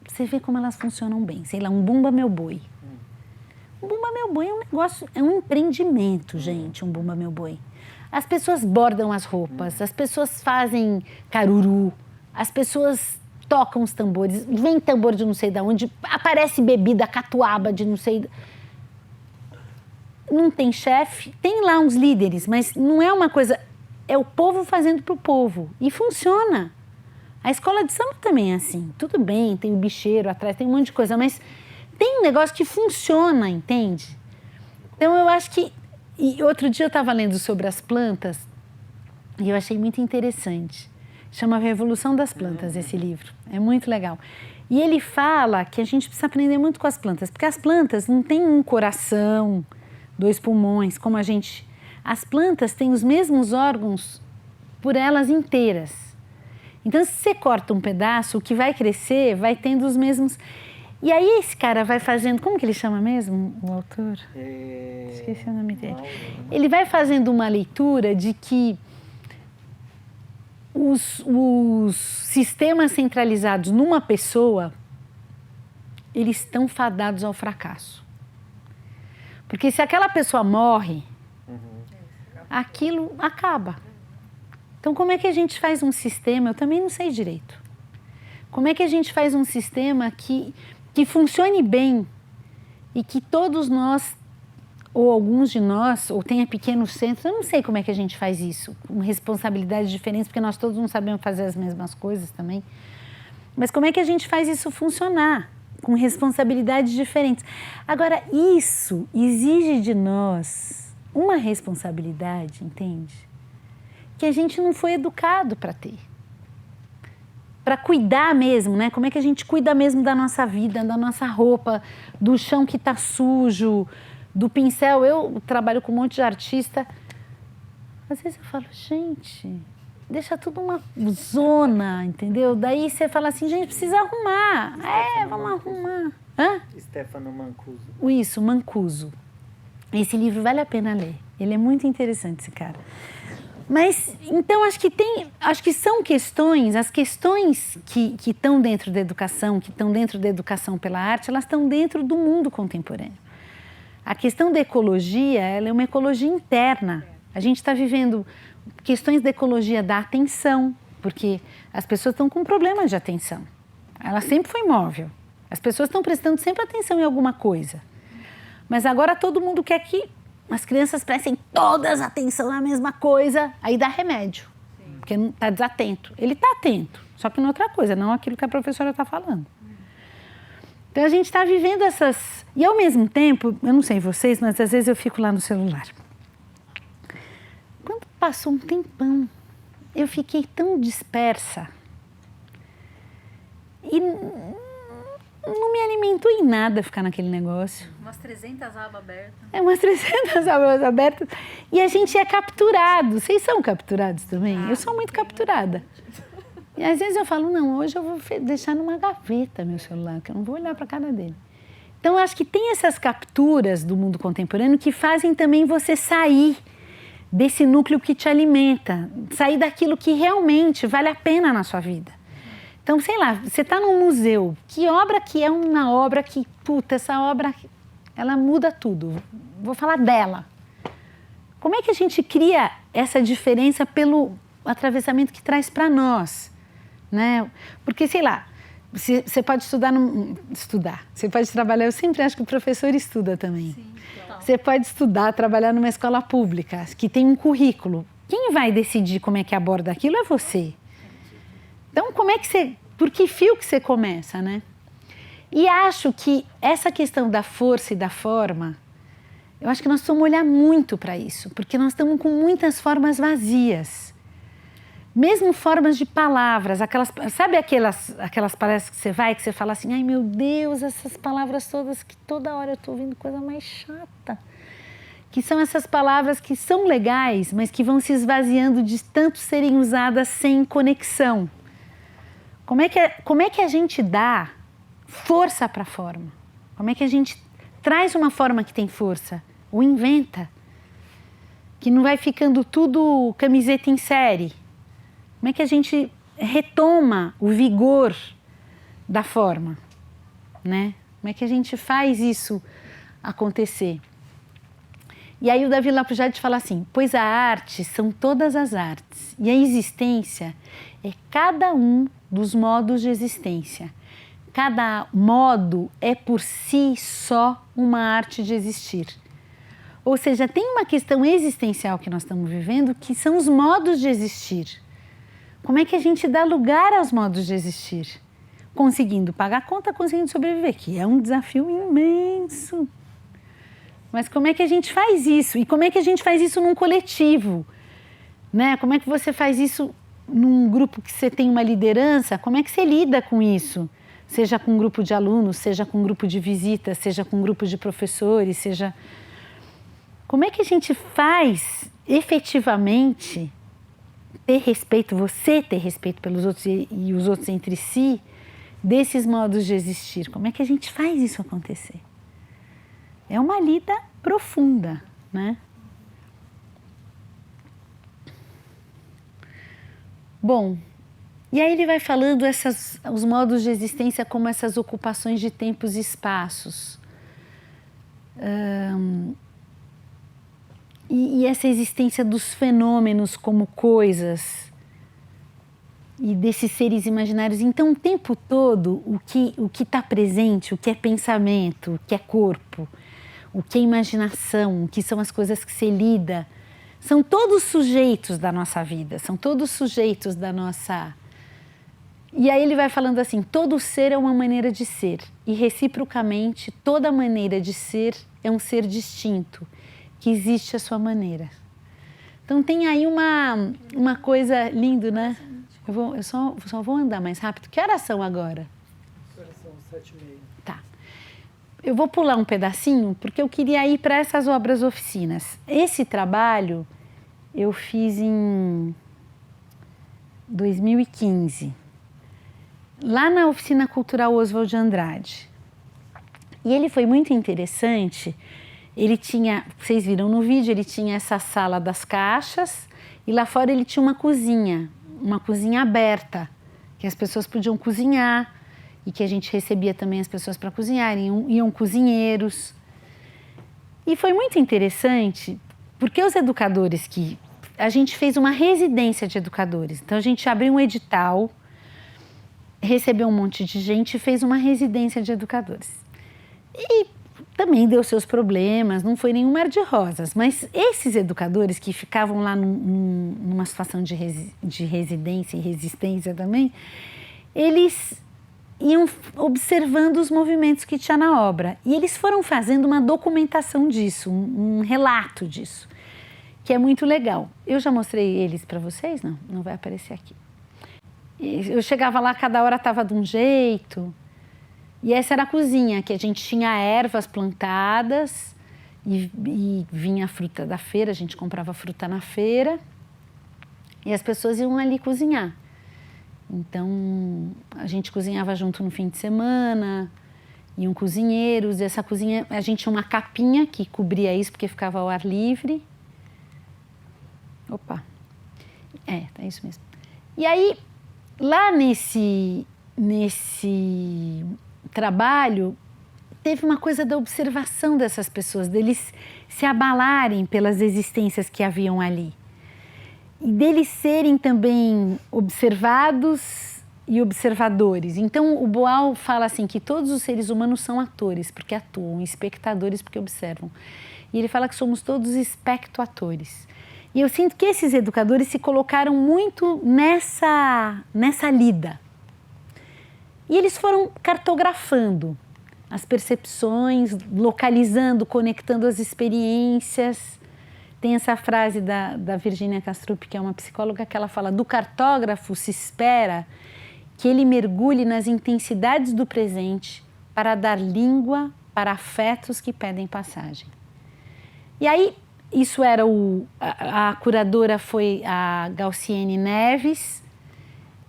A: Você vê como elas funcionam bem. Sei lá, um Bumba Meu Boi. Um Bumba Meu Boi é um negócio, é um empreendimento, gente, um Bumba Meu Boi. As pessoas bordam as roupas, as pessoas fazem caruru, as pessoas tocam os tambores, vem tambor de não sei de onde, aparece bebida, catuaba de não sei... Não tem chefe, tem lá uns líderes, mas não é uma coisa... É o povo fazendo para o povo. E funciona. A escola de samba também é assim. Tudo bem, tem o bicheiro atrás, tem um monte de coisa, mas tem um negócio que funciona, entende? Então, eu acho que... E outro dia eu estava lendo sobre as plantas e eu achei muito interessante. Chama Revolução das Plantas, esse livro. É muito legal. E ele fala que a gente precisa aprender muito com as plantas, porque as plantas não têm um coração, 2 pulmões, como a gente... As plantas têm os mesmos órgãos por elas inteiras. Então, se você corta um pedaço, o que vai crescer vai tendo os mesmos... E aí esse cara vai fazendo, como que ele chama mesmo, o autor? Esqueci o nome dele. Ele vai fazendo uma leitura de que os sistemas centralizados numa pessoa, eles estão fadados ao fracasso. Porque se aquela pessoa morre, aquilo acaba. Então, como é que a gente faz um sistema? Eu também não sei direito. Como é que a gente faz um sistema que funcione bem e que todos nós, ou alguns de nós, ou tenha pequenos centros, eu não sei como é que a gente faz isso, com responsabilidades diferentes, porque nós todos não sabemos fazer as mesmas coisas também. Mas como é que a gente faz isso funcionar, com responsabilidades diferentes? Agora, isso exige de nós uma responsabilidade, entende? Que a gente não foi educado para ter. Para cuidar mesmo, né? Como é que a gente cuida mesmo da nossa vida, da nossa roupa, do chão que está sujo, do pincel. Eu trabalho com um monte de artista. Às vezes eu falo, gente, deixa tudo uma zona, entendeu? Daí você fala assim, gente, precisa arrumar. Vamos arrumar. Hã?
E: Stefano Mancuso.
A: Isso, Mancuso. Esse livro vale a pena ler. Ele é muito interessante, esse cara. Mas, então, acho que são questões, as questões que estão dentro da educação, que estão dentro da educação pela arte, elas estão dentro do mundo contemporâneo. A questão da ecologia, ela é uma ecologia interna. A gente está vivendo questões da ecologia da atenção, porque as pessoas estão com problemas de atenção. Ela sempre foi móvel. As pessoas estão prestando sempre atenção em alguma coisa. Mas agora todo mundo quer que as crianças prestem todas atenção na mesma coisa, aí dá remédio, porque não está desatento. Ele está atento, só que em outra coisa, não aquilo que a professora está falando. Então a gente está vivendo essas... E ao mesmo tempo, eu não sei vocês, mas às vezes eu fico lá no celular. Quando passou um tempão, eu fiquei tão dispersa e não me alimentou em nada ficar naquele negócio.
D: Umas 300 abas abertas.
A: Umas 300 abas abertas. E a gente é capturado. Vocês são capturados também? Eu sou muito capturada. E às vezes eu falo, não, hoje eu vou deixar numa gaveta meu celular, que eu não vou olhar para a cara dele. Então, eu acho que tem essas capturas do mundo contemporâneo que fazem também você sair desse núcleo que te alimenta, sair daquilo que realmente vale a pena na sua vida. Então, sei lá, você está num museu, que obra que é uma obra que, puta, essa obra, ela muda tudo. Vou falar dela. Como é que a gente cria essa diferença pelo atravessamento que traz para nós, né? Porque, sei lá, você pode estudar, você pode trabalhar, eu sempre acho que o professor estuda também.
D: Sim, então.
A: Você pode estudar, trabalhar numa escola pública, que tem um currículo. Quem vai decidir como é que aborda aquilo é você. Então, por que fio que você começa, né? E acho que essa questão da força e da forma, eu acho que nós precisamos olhar muito para isso, porque nós estamos com muitas formas vazias. Mesmo formas de palavras, sabe aquelas palestras que você vai, que você fala assim, ai meu Deus, essas palavras todas que toda hora eu estou ouvindo coisa mais chata. Que são essas palavras que são legais, mas que vão se esvaziando de tanto serem usadas sem conexão. Como é que a gente dá força para a forma? Como é que a gente traz uma forma que tem força? Ou inventa? Que não vai ficando tudo camiseta em série. Como é que a gente retoma o vigor da forma? Né? Como é que a gente faz isso acontecer? E aí o Davi Lapujade fala assim, pois a arte são todas as artes e a existência é cada um dos modos de existência. Cada modo é por si só uma arte de existir. Ou seja, tem uma questão existencial que nós estamos vivendo que são os modos de existir. Como é que a gente dá lugar aos modos de existir? Conseguindo pagar a conta, conseguindo sobreviver, que é um desafio imenso. Mas como é que a gente faz isso? E como é que a gente faz isso num coletivo? Né? Como é que você faz isso num grupo que você tem uma liderança? Como é que você lida com isso? Seja com um grupo de alunos, seja com um grupo de visitas, seja com um grupo de professores, seja... Como é que a gente faz efetivamente ter respeito, você ter respeito pelos outros e os outros entre si, desses modos de existir. Como é que a gente faz isso acontecer? É uma lida profunda, né? Bom, e aí ele vai falando os modos de existência como essas ocupações de tempos e espaços. E essa existência dos fenômenos como coisas e desses seres imaginários. Então, o tempo todo, o que está presente, o que é pensamento, o que é corpo, o que é imaginação, o que são as coisas que se lida, são todos sujeitos da nossa vida, são todos sujeitos da nossa... E aí ele vai falando assim, todo ser é uma maneira de ser e reciprocamente toda maneira de ser é um ser distinto, que existe a sua maneira. Então tem aí uma coisa linda, né? Eu só vou andar mais rápido. Que horas são agora?
E: Agora são 7h30.
A: Tá. Eu vou pular um pedacinho porque eu queria ir para essas obras oficinas. Esse trabalho eu fiz em 2015. Lá na Oficina Cultural Oswald de Andrade. E ele foi muito interessante. Ele tinha, vocês viram no vídeo, ele tinha essa sala das caixas e lá fora ele tinha uma cozinha aberta, que as pessoas podiam cozinhar e que a gente recebia também as pessoas para cozinharem, iam cozinheiros. E foi muito interessante, porque os educadores a gente fez uma residência de educadores. Então a gente abriu um edital, recebeu um monte de gente e fez uma residência de educadores. E também deu seus problemas, não foi nenhum mar de rosas, mas esses educadores que ficavam lá numa situação de residência e resistência também, eles iam observando os movimentos que tinha na obra e eles foram fazendo uma documentação disso, um relato disso, que é muito legal. Eu já mostrei eles para vocês? Não vai aparecer aqui. Eu chegava lá, cada hora estava de um jeito. E essa era a cozinha, que a gente tinha ervas plantadas e vinha a fruta da feira, a gente comprava fruta na feira e as pessoas iam ali cozinhar. Então, a gente cozinhava junto no fim de semana, iam cozinheiros, e essa cozinha, a gente tinha uma capinha que cobria isso porque ficava ao ar livre. Opa, tá isso mesmo. E aí, lá nesse trabalho, teve uma coisa da observação dessas pessoas, deles se abalarem pelas existências que haviam ali. E deles serem também observados e observadores. Então, o Boal fala assim, que todos os seres humanos são atores, porque atuam, espectadores, porque observam. E ele fala que somos todos espectro-atores. E eu sinto que esses educadores se colocaram muito nessa lida. E eles foram cartografando as percepções, localizando, conectando as experiências. Tem essa frase da Virginia Kastrup, que é uma psicóloga, que ela fala: do cartógrafo se espera que ele mergulhe nas intensidades do presente para dar língua para afetos que pedem passagem. E aí, isso era a curadora foi a Galciene Neves,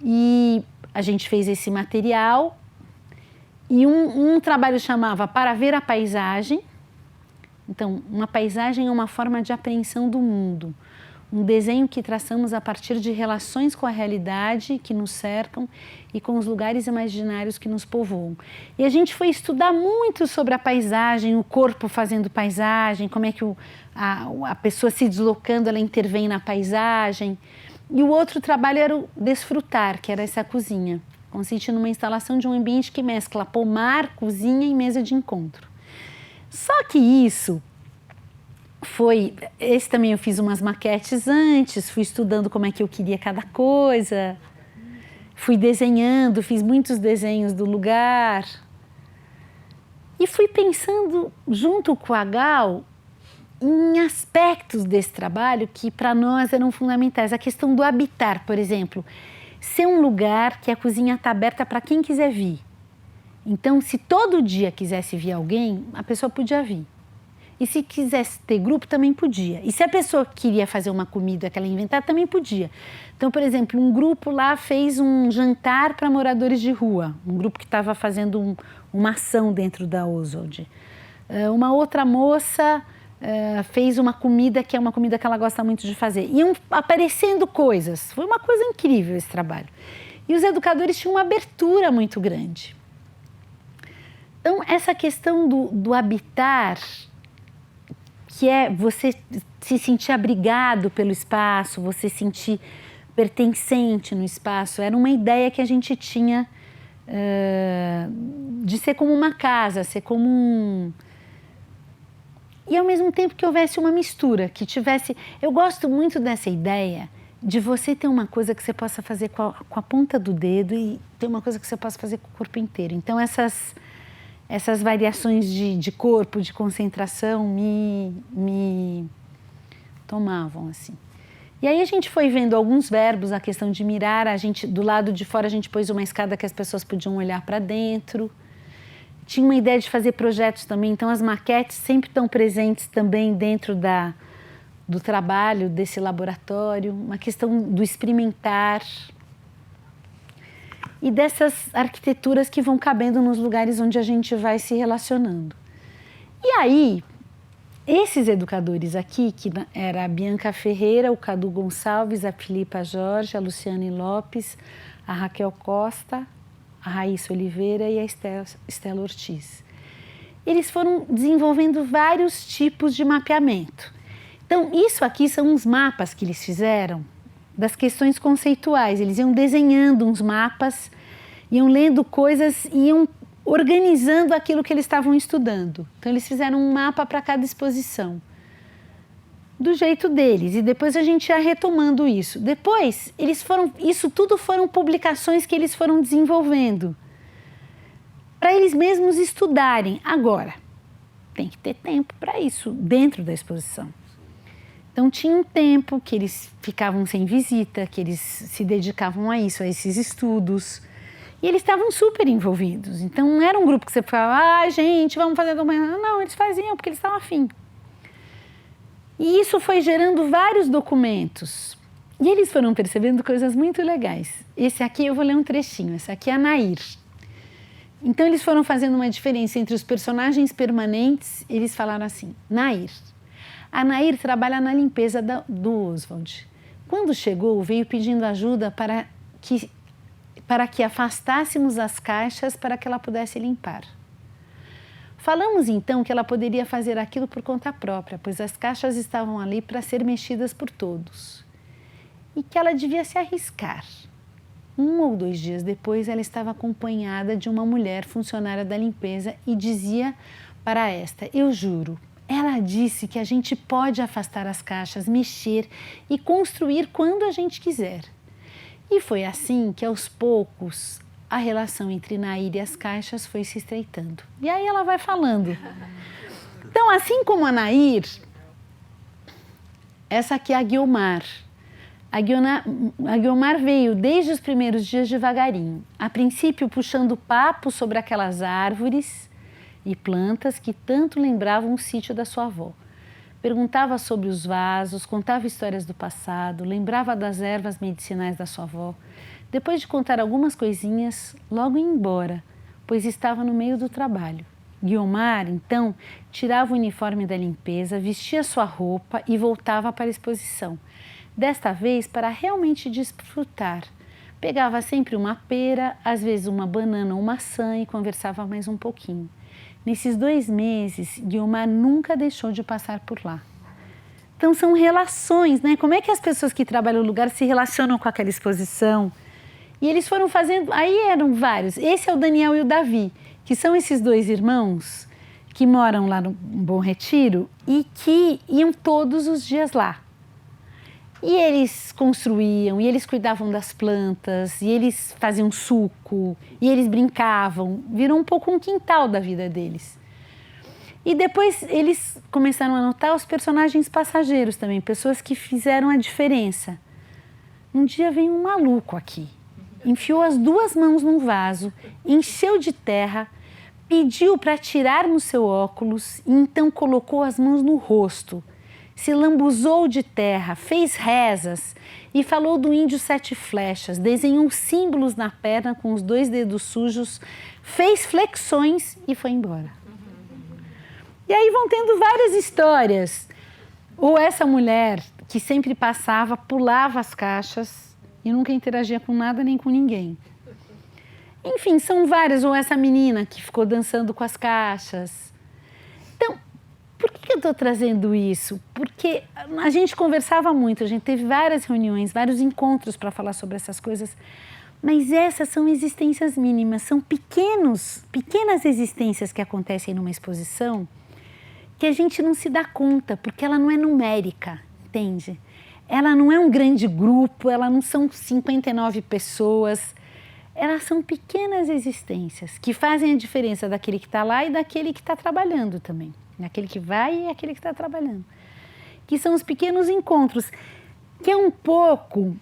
A: e a gente fez esse material, e um trabalho chamava Para Ver a Paisagem. Então, uma paisagem é uma forma de apreensão do mundo, um desenho que traçamos a partir de relações com a realidade que nos cercam e com os lugares imaginários que nos povoam. E a gente foi estudar muito sobre a paisagem, o corpo fazendo paisagem, como é que a pessoa se deslocando, ela intervém na paisagem. E o outro trabalho era o Desfrutar, que era essa cozinha, consiste numa instalação de um ambiente que mescla pomar, cozinha e mesa de encontro. Só que esse também eu fiz umas maquetes antes, fui estudando como é que eu queria cada coisa, fui desenhando, fiz muitos desenhos do lugar e fui pensando junto com a Gal em aspectos desse trabalho que para nós eram fundamentais. A questão do habitar, por exemplo, ser um lugar que a cozinha está aberta para quem quiser vir. Então, se todo dia quisesse vir alguém, a pessoa podia vir. E se quisesse ter grupo, também podia. E se a pessoa queria fazer uma comida que ela inventar, também podia. Então, por exemplo, um grupo lá fez um jantar para moradores de rua. Um grupo que estava fazendo uma ação dentro da Oswald. Uma outra moça fez uma comida que é uma comida que ela gosta muito de fazer. Iam aparecendo coisas. Foi uma coisa incrível esse trabalho. E os educadores tinham uma abertura muito grande. Então, essa questão do habitar, que é você se sentir abrigado pelo espaço, você se sentir pertencente no espaço, era uma ideia que a gente tinha de ser como uma casa, ser como um... E ao mesmo tempo que houvesse uma mistura, que tivesse... Eu gosto muito dessa ideia de você ter uma coisa que você possa fazer com a ponta do dedo e ter uma coisa que você possa fazer com o corpo inteiro. Então, essas variações de corpo, de concentração, me tomavam, assim. E aí a gente foi vendo alguns verbos, a questão de mirar, do lado de fora a gente pôs uma escada que as pessoas podiam olhar para dentro. Tinha uma ideia de fazer projetos também, então as maquetes sempre estão presentes também dentro do trabalho desse laboratório, uma questão do experimentar e dessas arquiteturas que vão cabendo nos lugares onde a gente vai se relacionando. E aí, esses educadores aqui, que era a Bianca Ferreira, o Cadu Gonçalves, a Filipa Jorge, a Luciane Lopes, a Raquel Costa, a Raíssa Oliveira e a Estela Ortiz. Eles foram desenvolvendo vários tipos de mapeamento. Então, isso aqui são uns mapas que eles fizeram das questões conceituais. Eles iam desenhando uns mapas, iam lendo coisas, iam organizando aquilo que eles estavam estudando. Então, eles fizeram um mapa para cada exposição, do jeito deles. E depois a gente ia retomando isso. Depois, isso tudo foram publicações que eles foram desenvolvendo para eles mesmos estudarem. Agora, tem que ter tempo para isso dentro da exposição. Então, tinha um tempo que eles ficavam sem visita, que eles se dedicavam a isso, a esses estudos. E eles estavam super envolvidos. Então, não era um grupo que você falava, gente, vamos fazer amanhã. Não, eles faziam porque eles estavam afim. E isso foi gerando vários documentos. E eles foram percebendo coisas muito legais. Esse aqui, eu vou ler um trechinho. Esse aqui é a Nair. Então, eles foram fazendo uma diferença entre os personagens permanentes. Eles falaram assim, Nair. A Nair trabalha na limpeza do Oswald. Quando chegou, veio pedindo ajuda para que afastássemos as caixas para que ela pudesse limpar. Falamos então que ela poderia fazer aquilo por conta própria, pois as caixas estavam ali para ser mexidas por todos. E que ela devia se arriscar. 1 ou 2 dias depois, ela estava acompanhada de uma mulher funcionária da limpeza e dizia para esta, eu juro, ela disse que a gente pode afastar as caixas, mexer e construir quando a gente quiser. E foi assim que, aos poucos, a relação entre Nair e as caixas foi se estreitando. E aí ela vai falando. Então, assim como a Nair, essa aqui é a Guiomar. A Guiomar veio desde os primeiros dias devagarinho. A princípio, puxando papo sobre aquelas árvores e plantas que tanto lembravam o sítio da sua avó. Perguntava sobre os vasos, contava histórias do passado, lembrava das ervas medicinais da sua avó. Depois de contar algumas coisinhas, logo ia embora, pois estava no meio do trabalho. Guiomar, então, tirava o uniforme da limpeza, vestia sua roupa e voltava para a exposição. Desta vez, para realmente desfrutar. Pegava sempre uma pera, às vezes uma banana ou maçã e conversava mais um pouquinho. Nesses 2 meses, Guiomar nunca deixou de passar por lá. Então, são relações, né? Como é que as pessoas que trabalham no lugar se relacionam com aquela exposição? E eles foram fazendo, aí eram vários. Esse é o Daniel e o Davi, que são esses 2 irmãos que moram lá no Bom Retiro e que iam todos os dias lá. E eles construíam, e eles cuidavam das plantas, e eles faziam suco, e eles brincavam. Virou um pouco um quintal da vida deles. E depois eles começaram a notar os personagens passageiros também, pessoas que fizeram a diferença. Um dia veio um maluco aqui, enfiou as 2 mãos num vaso, encheu de terra, pediu para tirarmos seu óculos e então colocou as mãos no rosto, se lambuzou de terra, fez rezas e falou do índio 7 flechas, desenhou símbolos na perna com os 2 dedos sujos, fez flexões e foi embora. E aí vão tendo várias histórias. Ou essa mulher que sempre passava, pulava as caixas e nunca interagia com nada nem com ninguém. Enfim, são várias. Ou essa menina que ficou dançando com as caixas. Então, por que eu estou trazendo isso? Porque a gente conversava muito, a gente teve várias reuniões, vários encontros para falar sobre essas coisas. Mas essas são existências mínimas, são pequenas existências que acontecem numa exposição que a gente não se dá conta, porque ela não é numérica, entende? Ela não é um grande grupo, ela não são 59 pessoas, elas são pequenas existências que fazem a diferença daquele que está lá e daquele que está trabalhando também. Daquele que vai e aquele que está trabalhando. Que são os pequenos encontros, que é um pouco,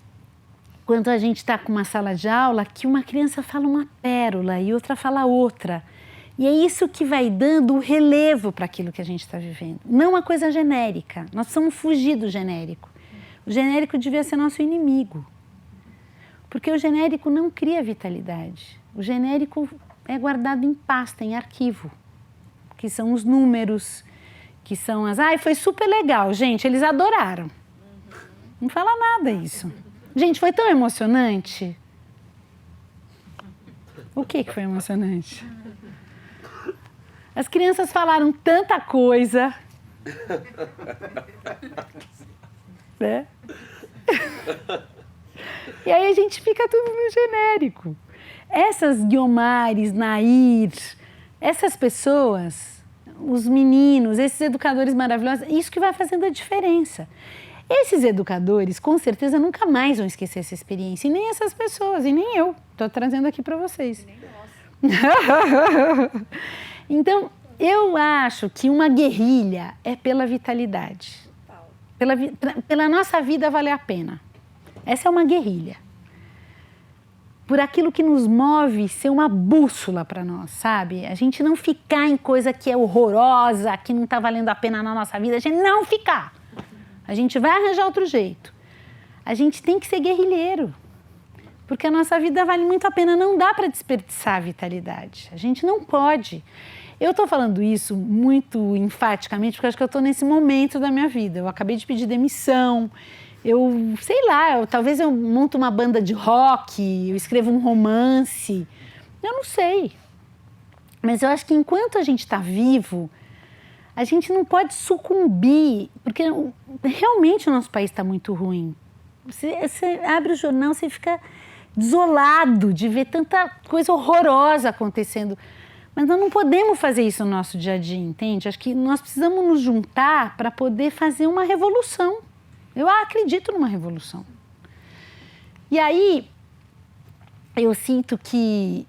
A: quando a gente está com uma sala de aula, que uma criança fala uma pérola e outra fala outra. E é isso que vai dando o relevo para aquilo que a gente está vivendo. Não uma coisa genérica. Nós precisamos fugir do genérico. O genérico devia ser nosso inimigo. Porque o genérico não cria vitalidade. O genérico é guardado em pasta, em arquivo. Que são os números, que são as... Ai, foi super legal, gente, eles adoraram. Não fala nada isso. Gente, foi tão emocionante. O que foi emocionante? As crianças falaram tanta coisa. Né? E aí a gente fica tudo no genérico. Essas Guiomares, Nair, essas pessoas, os meninos, esses educadores maravilhosos, isso que vai fazendo a diferença. Esses educadores, com certeza, nunca mais vão esquecer essa experiência. E nem essas pessoas, e nem eu. Estou trazendo aqui para vocês.
C: Nem nós.
A: Então, eu acho que uma guerrilha é pela vitalidade. Pela nossa vida valer a pena. Essa é uma guerrilha. Por aquilo que nos move ser uma bússola para nós, sabe? A gente não ficar em coisa que é horrorosa, que não está valendo a pena na nossa vida. A gente não ficar. A gente vai arranjar outro jeito. A gente tem que ser guerrilheiro. Porque a nossa vida vale muito a pena. Não dá para desperdiçar a vitalidade. A gente não pode. Eu estou falando isso muito enfaticamente porque acho que eu estou nesse momento da minha vida. Eu acabei de pedir demissão. Eu, sei lá, talvez eu monto uma banda de rock, eu escrevo um romance. Eu não sei. Mas eu acho que enquanto a gente está vivo, a gente não pode sucumbir. Porque realmente o nosso país está muito ruim. Você abre o jornal, você fica desolado de ver tanta coisa horrorosa acontecendo. Mas nós não podemos fazer isso no nosso dia a dia, entende? Acho que nós precisamos nos juntar para poder fazer uma revolução. Eu acredito numa revolução. E aí, eu sinto que,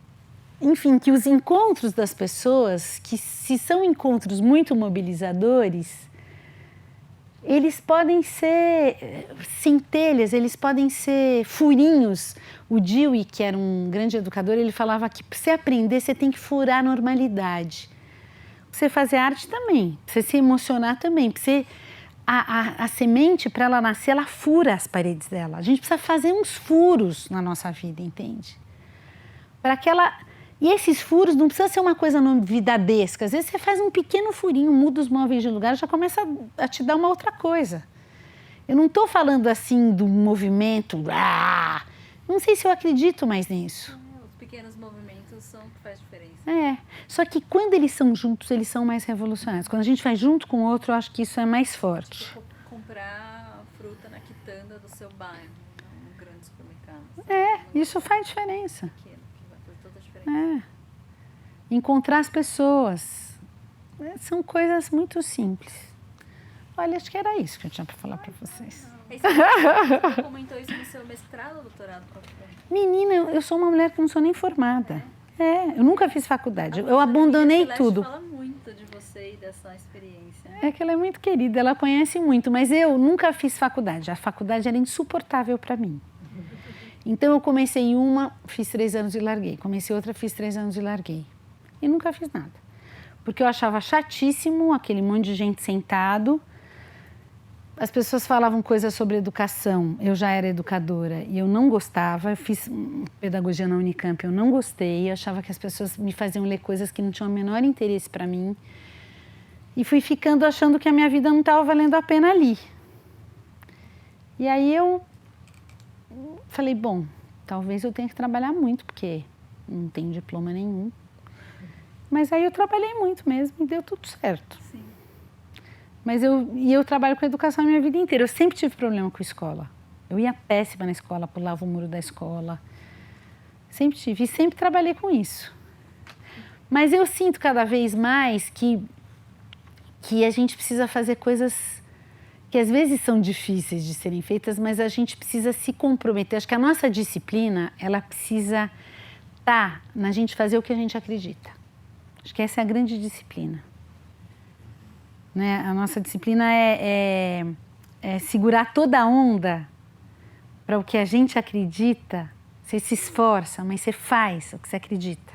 A: enfim, que os encontros das pessoas, que se são encontros muito mobilizadores, eles podem ser centelhas, eles podem ser furinhos. O Dewey, que era um grande educador, ele falava que para você aprender, você tem que furar a normalidade. Para você fazer arte também, para você se emocionar também, para você... A semente, para ela nascer, ela fura as paredes dela. A gente precisa fazer uns furos na nossa vida, entende? Para que ela... E esses furos não precisa ser uma coisa novidadesca. Às vezes você faz um pequeno furinho, muda os móveis de lugar, já começa a te dar uma outra coisa. Eu não estou falando assim do movimento... Não sei se eu acredito mais nisso.
D: Os pequenos movimentos são o que faz diferença.
A: Só que quando eles são juntos, eles são mais revolucionários. Quando a gente faz junto com o outro, eu acho que isso é mais forte.
D: Tipo, comprar fruta na quitanda do seu bairro, não no grande supermercado.
A: Isso faz diferença.
D: Pequeno, que vai fazer toda a diferença.
A: Encontrar as pessoas. São coisas muito simples. Olha, acho que era isso que eu tinha para falar para vocês.
D: Você comentou isso no seu mestrado ou doutorado?
A: Menina, eu sou uma mulher que não sou nem formada. Eu nunca fiz faculdade. Eu abandonei tudo.
D: Ela fala muito de você e dessa experiência.
A: É que ela é muito querida, ela conhece muito, mas eu nunca fiz faculdade. A faculdade era insuportável para mim. Então eu comecei uma, fiz 3 anos e larguei. Comecei outra, fiz 3 anos e larguei. e nunca fiz nada. Porque eu achava chatíssimo aquele monte de gente sentado. As pessoas falavam coisas sobre educação, eu já era educadora e eu não gostava, eu fiz pedagogia na Unicamp, eu não gostei, eu achava que as pessoas me faziam ler coisas que não tinham o menor interesse para mim. E fui ficando achando que a minha vida não estava valendo a pena ali. E aí eu falei, bom, talvez eu tenha que trabalhar muito, porque não tenho diploma nenhum. Mas aí eu trabalhei muito mesmo e deu tudo certo.
C: Sim.
A: Mas eu trabalho com educação a minha vida inteira. Eu sempre tive problema com escola. Eu ia péssima na escola, pulava o muro da escola. Sempre tive. E sempre trabalhei com isso. Mas eu sinto cada vez mais que a gente precisa fazer coisas que às vezes são difíceis de serem feitas, mas a gente precisa se comprometer. Acho que a nossa disciplina, ela precisa estar na gente fazer o que a gente acredita. Acho que essa é a grande disciplina. Né? A nossa disciplina é segurar toda a onda para o que a gente acredita. Você se esforça, mas você faz o que você acredita.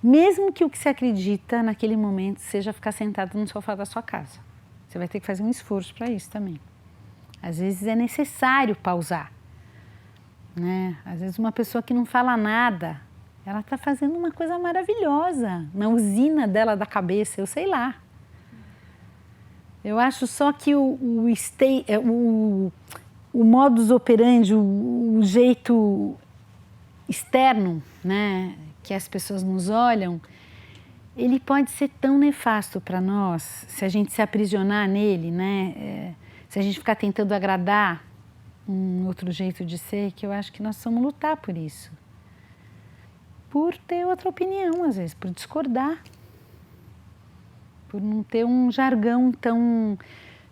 A: Mesmo que o que você acredita naquele momento seja ficar sentado no sofá da sua casa. Você vai ter que fazer um esforço para isso também. Às vezes é necessário pausar. Né? Às vezes uma pessoa que não fala nada, ela está fazendo uma coisa maravilhosa na usina dela da cabeça, eu sei lá. Eu acho só que o modus operandi, o jeito externo, né, que as pessoas nos olham, ele pode ser tão nefasto para nós, se a gente se aprisionar nele, né, se a gente ficar tentando agradar um outro jeito de ser, que eu acho que nós vamos lutar por isso. Por ter outra opinião, às vezes, por discordar. Por não ter um jargão tão...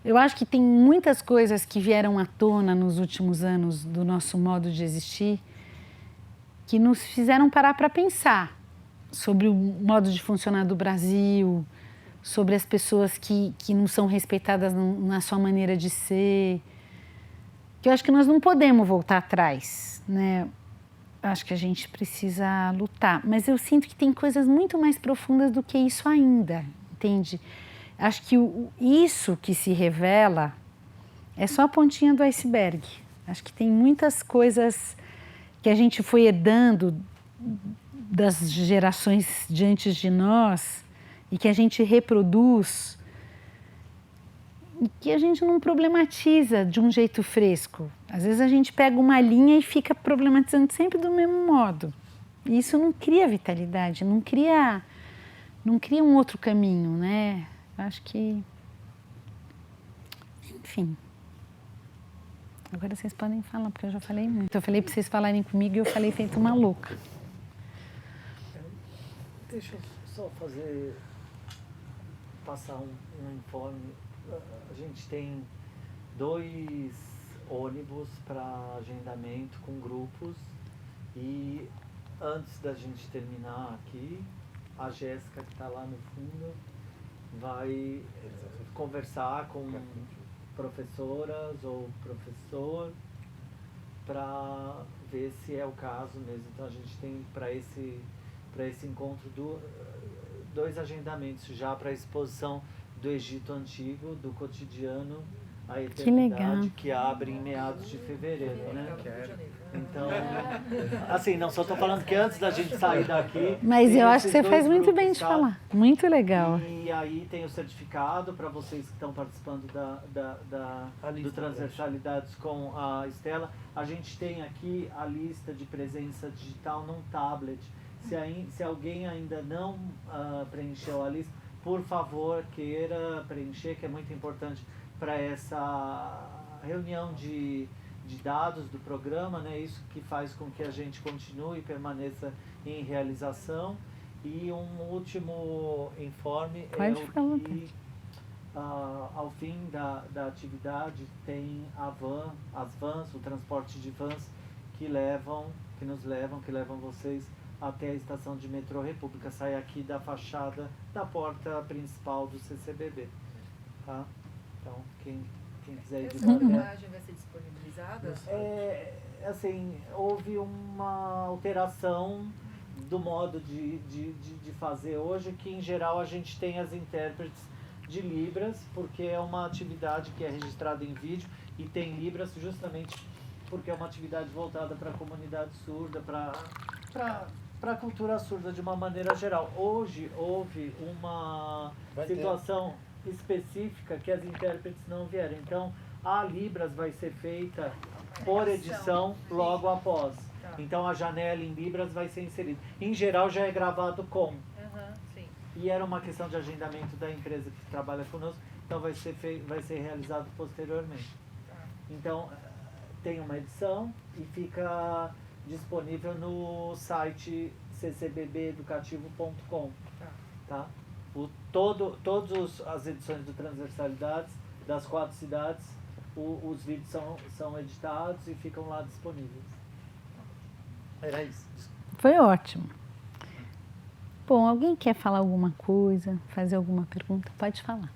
A: Eu acho que tem muitas coisas que vieram à tona nos últimos anos do nosso modo de existir que nos fizeram parar para pensar sobre o modo de funcionar do Brasil, sobre as pessoas que não são respeitadas na sua maneira de ser. Que eu acho que nós não podemos voltar atrás, né? Acho que a gente precisa lutar. Mas eu sinto que tem coisas muito mais profundas do que isso ainda. Entende? Acho que isso que se revela é só a pontinha do iceberg. Acho que tem muitas coisas que a gente foi herdando das gerações de antes de nós e que a gente reproduz e que a gente não problematiza de um jeito fresco. Às vezes a gente pega uma linha e fica problematizando sempre do mesmo modo. E isso não cria vitalidade, não cria um outro caminho, né? Acho que... Enfim. Agora vocês podem falar, porque eu já falei muito. Eu falei para vocês falarem comigo e eu falei feito uma louca.
E: Deixa eu só passar um informe. A gente tem 2 ônibus para agendamento com grupos e antes da gente terminar aqui, a Jéssica, que está lá no fundo, vai conversar com professoras ou professor para ver se é o caso mesmo. Então a gente tem para esse encontro 2 agendamentos já para a exposição do Egito Antigo, do Cotidiano à Eternidade, que abre em meados de fevereiro, né? Então, assim, não só estou falando que antes da gente sair daqui...
A: Mas eu acho que você faz muito bem de falar. Muito legal.
E: E aí tem o certificado para vocês que estão participando do Transversalidades com a Estela. A gente tem aqui a lista de presença digital num tablet. Se alguém ainda não preencheu a lista, por favor, queira preencher, que é muito importante para essa reunião de dados do programa, né? Isso que faz com que a gente continue e permaneça em realização. E um último informe que ao fim da atividade tem as vans, o transporte de vans que levam vocês até a estação de metrô República. Sai aqui da fachada da porta principal do CCBB, tá? Então, quem quiser ir de
D: essa
E: volta.
D: imagem vai ser disponibilizada?
E: Assim, houve uma alteração do modo de fazer hoje, que em geral a gente tem as intérpretes de Libras, porque é uma atividade que é registrada em vídeo e tem Libras justamente porque é uma atividade voltada para a comunidade surda, para a cultura surda de uma maneira geral. Hoje houve uma situação específica que as intérpretes não vieram. Então, a Libras vai ser feita por edição logo após. Então, a janela em Libras vai ser inserida. Em geral, já é gravado com.
F: Sim.
E: E era uma questão de agendamento da empresa que trabalha conosco, então vai ser realizado posteriormente. Então, tem uma edição e fica disponível no site ccbbeducativo.com. Tá? Todas as edições do Transversalidades, das 4 cidades, os vídeos são editados e ficam lá disponíveis. Era isso.
A: Foi ótimo. Bom, alguém quer falar alguma coisa, fazer alguma pergunta? Pode falar.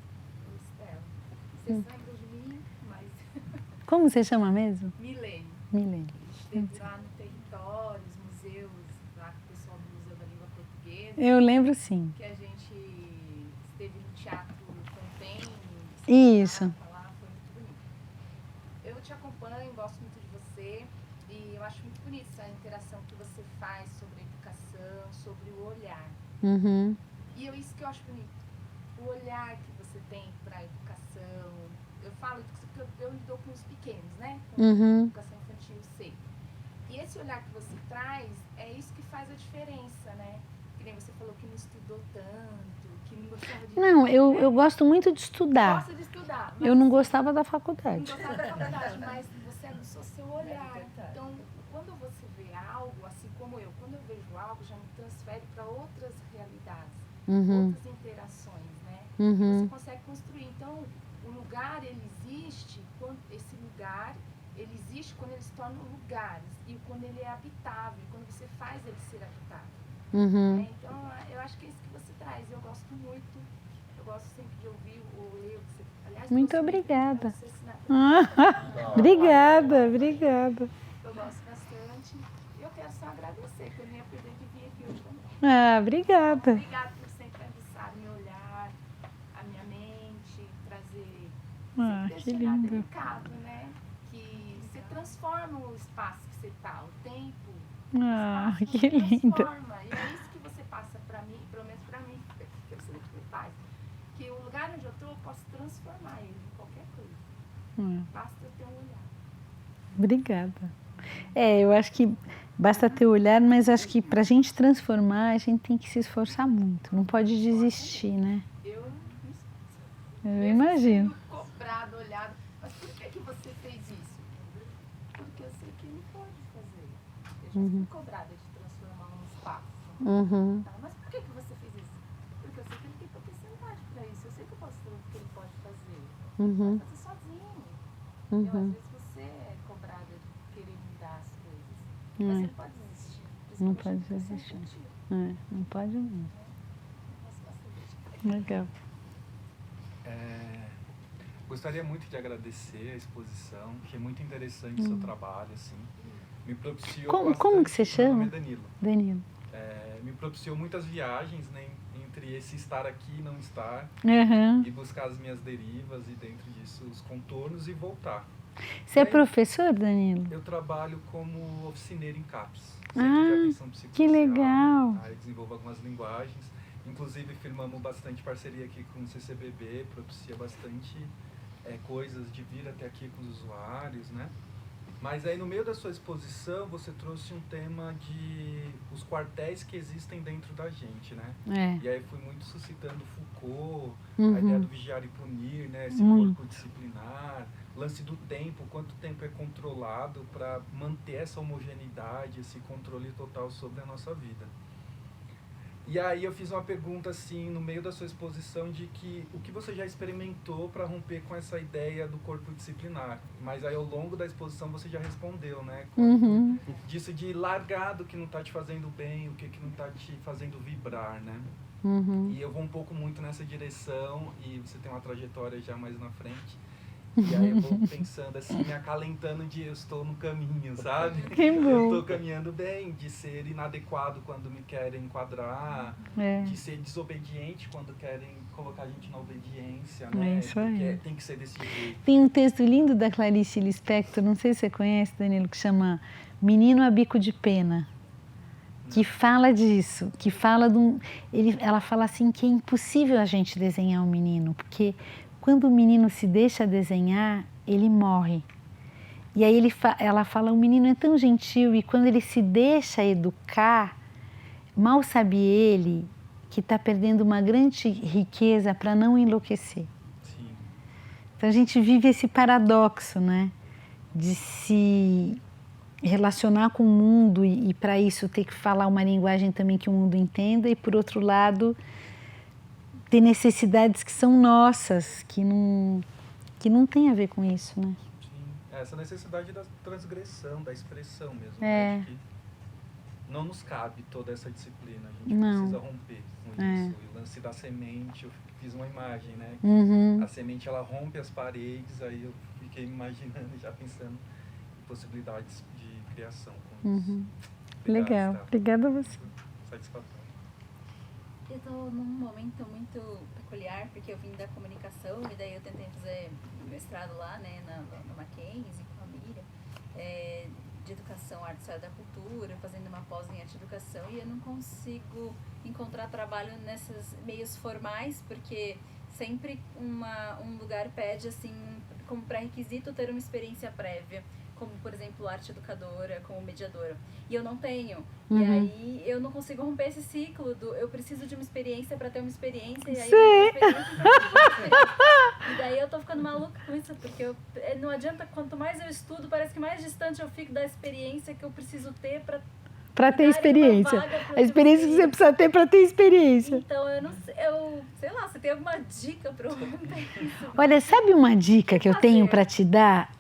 F: Vocês lembram de mim, mas
A: Como você chama mesmo?
F: Milene.
A: Milene.
F: Esteve lá no Territórios, museus, lá com o pessoal do Museu da Língua Portuguesa,
A: Eu lembro sim.
F: que a gente esteve no Teatro Fontaine.
A: Isso.
F: Lá, foi muito bonito. Eu te acompanho, gosto muito de você e eu acho muito bonita essa interação que você faz sobre a educação, sobre o olhar.
A: Uhum.
F: E isso que eu acho bonito. O olhar que você tem para a educação. Eu falo isso porque eu lido com os pequenos, né? Com
A: Uhum.
F: educação infantil C. E esse olhar que você traz, é isso que faz a diferença, né? Que nem você falou que não estudou tanto, que não gostava de...
A: Não, eu gosto muito de estudar.
F: Gosta de estudar. Mas
A: Eu não gostava da
F: não
A: faculdade.
F: gostava da faculdade, mas você aguçou seu olhar. Então, quando você vê algo, assim como eu, quando eu vejo algo, já me transfere para outras realidades,
A: Uhum.
F: outras interações, né?
A: Uhum.
F: Você consegue construir. Então, o lugar, ele existe, esse lugar, ele existe quando ele se torna lugares e quando ele é habitável, quando você faz ele ser habitável.
A: Uhum.
F: Né? Então, eu acho que é isso que você traz. Eu gosto muito, eu gosto sempre de ouvir ou ler o que você... Aliás,
A: Muito
F: você-
A: obrigada.
F: você ensinar-
A: Obrigada, obrigada.
F: Eu gosto bastante. E eu quero só agradecer, que eu nem ia perder de vir aqui hoje também.
A: Ah, obrigada.
F: Obrigada por sempre aguçar o meu olhar, a minha mente, trazer
A: Ah,
F: sempre
A: que
F: esse olhar
A: lindo.
F: delicado, né? Que você transforma o espaço que você está, o tempo.
A: Ah,
F: o espaço
A: que
F: você
A: lindo.
F: transforma. E é isso que você passa para mim, pelo menos para mim, que eu sei que você faz. Que o lugar onde eu estou, eu posso transformar ele em qualquer coisa. Basta eu ter um olhar.
A: Obrigada. Eu acho que basta ter olhar, mas acho que para a gente transformar, a gente tem que se esforçar muito. Não pode desistir, né?
F: Eu me esforço.
A: Eu imagino.
F: Sendo cobrado, olhado. Mas por que você fez isso? Porque eu sei que não pode fazer. Eu já fui cobrada de transformar um espaço.
A: Uhum.
F: Tá? Mas por que você fez isso? Porque eu sei que ele tem potencialidade para isso. Eu sei que eu posso fazer o que ele pode fazer.
A: Uhum.
F: Pode fazer sozinho.
A: Uhum.
F: Às vezes você é cobrada de querer mudar as coisas. Mas você não pode desistir.
A: Não
F: Principalmente
A: pode
F: na educação
A: desistir.
F: infantil.
A: Não pode mesmo.
F: Nossa, bastante.
A: Legal.
G: Gostaria muito de agradecer a exposição, achei muito interessante o seu trabalho, assim. Me propiciou
A: Como que você
G: bastante- Meu nome
A: chama?
G: é Danilo.
A: Danilo.
G: Me propiciou muitas viagens, né, entre esse estar aqui e não estar,
A: Uhum.
G: e buscar as minhas derivas e dentro disso os contornos e voltar.
A: Você é
G: Bem,
A: professor, Danilo?
G: Eu trabalho como oficineiro em CAPS, Centro
A: Ah,
G: de Atenção
A: que
G: Psicossocial.
A: legal.
G: Aí desenvolvo algumas linguagens, inclusive firmamos bastante parceria aqui com o CCBB, propicia bastante coisas de vir até aqui com os usuários, né? Mas aí no meio da sua exposição você trouxe um tema de os quartéis que existem dentro da gente, né? E aí fui muito suscitando Foucault, a ideia do vigiar e punir, né? Esse corpo disciplinar, lance do tempo, quanto tempo é controlado para manter essa homogeneidade, esse controle total sobre a nossa vida. E aí eu fiz uma pergunta assim, no meio da sua exposição, de que o que você já experimentou para romper com essa ideia do corpo disciplinar. Mas aí ao longo da exposição você já respondeu, né? Disso de largar do que não está te fazendo bem, o que não está te fazendo vibrar, né? E eu vou um pouco muito nessa direção, e você tem uma trajetória já mais na frente. E aí eu vou pensando assim, me acalentando de eu estou no caminho, sabe?
A: Que bom.
G: Eu estou caminhando bem, de ser inadequado quando me querem enquadrar, de ser desobediente quando querem colocar a gente na obediência, né?
A: É isso aí.
G: Porque tem que ser desse jeito.
A: Tem um texto lindo da Clarice Lispector, não sei se você conhece, Danilo, que chama Menino a Bico de Pena, que fala disso, que fala ela fala assim que é impossível a gente desenhar um menino, porque quando o menino se deixa desenhar, ele morre. E aí ela fala, o menino é tão gentil e quando ele se deixa educar, mal sabe ele que está perdendo uma grande riqueza para não enlouquecer.
G: Sim.
A: Então a gente vive esse paradoxo, né? De se relacionar com o mundo e para isso ter que falar uma linguagem também que o mundo entenda e por outro lado ter necessidades que são nossas, que não tem a ver com isso, né?
G: Sim. Essa necessidade da transgressão, da expressão mesmo.
A: É.
G: Né? De que não nos cabe toda essa disciplina, a gente
A: Não.
G: precisa romper com isso. E o lance da semente, eu fiz uma imagem, né?
A: Uhum.
G: A semente, ela rompe as paredes, aí eu fiquei imaginando, já pensando em possibilidades de criação com isso.
A: Uhum.
G: Obrigado,
A: Legal,
G: Gustavo.
A: obrigada a você.
G: Satisfatório.
D: Eu tô num momento muito peculiar, porque eu vim da comunicação e daí eu tentei fazer mestrado lá, né, no Mackenzie, com a Miriam, de educação, arte, história da cultura, fazendo uma pós em arte e educação, e eu não consigo encontrar trabalho nesses meios formais, porque sempre um lugar pede, assim, como pré-requisito ter uma experiência prévia, como, por exemplo, arte educadora, como mediadora. E eu não tenho.
A: Uhum.
D: E aí eu não consigo romper esse ciclo do eu preciso de uma experiência para ter uma experiência, e aí
A: Sim.
D: eu tenho uma experiência pra ter uma experiência. E daí eu tô ficando maluca com isso, porque não adianta, quanto mais eu estudo, parece que mais distante eu fico da experiência que eu preciso ter
A: para ter experiência. A experiência que você precisa ter para ter experiência.
D: Então, eu não sei, sei lá, você tem alguma dica para eu romper isso?
A: Olha, sabe uma dica que eu tenho para te dar?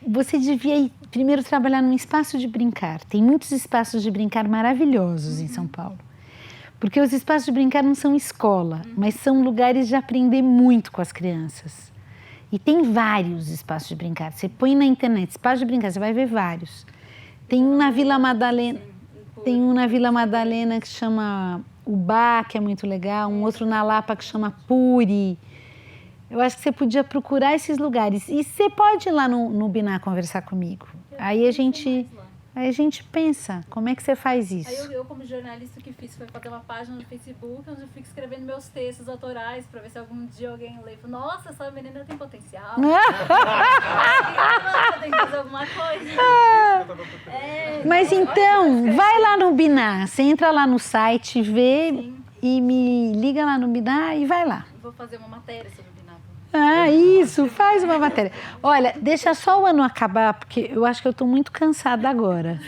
A: Você devia ir primeiro trabalhar num espaço de brincar. Tem muitos espaços de brincar maravilhosos em São Paulo. Porque os espaços de brincar não são escola, mas são lugares de aprender muito com as crianças. E tem vários espaços de brincar. Você põe na internet, espaço de brincar, você vai ver vários. Tem um na Vila Madalena, que chama Ubá, que é muito legal, um outro na Lapa que chama Puri. Eu acho que você podia procurar esses lugares. E você pode ir lá no Binar conversar comigo. Aí a gente pensa, como é que você faz isso?
D: Aí eu como jornalista, o que fiz foi fazer uma página no Facebook onde eu fico escrevendo meus textos autorais para ver se algum dia alguém lê e fala, nossa, essa menina tem potencial. Tem que fazer alguma coisa.
A: Mas então, vai lá no Binar. Você entra lá no site, vê e me liga lá no Binar e vai lá.
D: Vou fazer uma matéria sobre o Binar.
A: Ah, isso, faz uma matéria. Olha, deixa só o ano acabar, porque eu acho que eu estou muito cansada agora.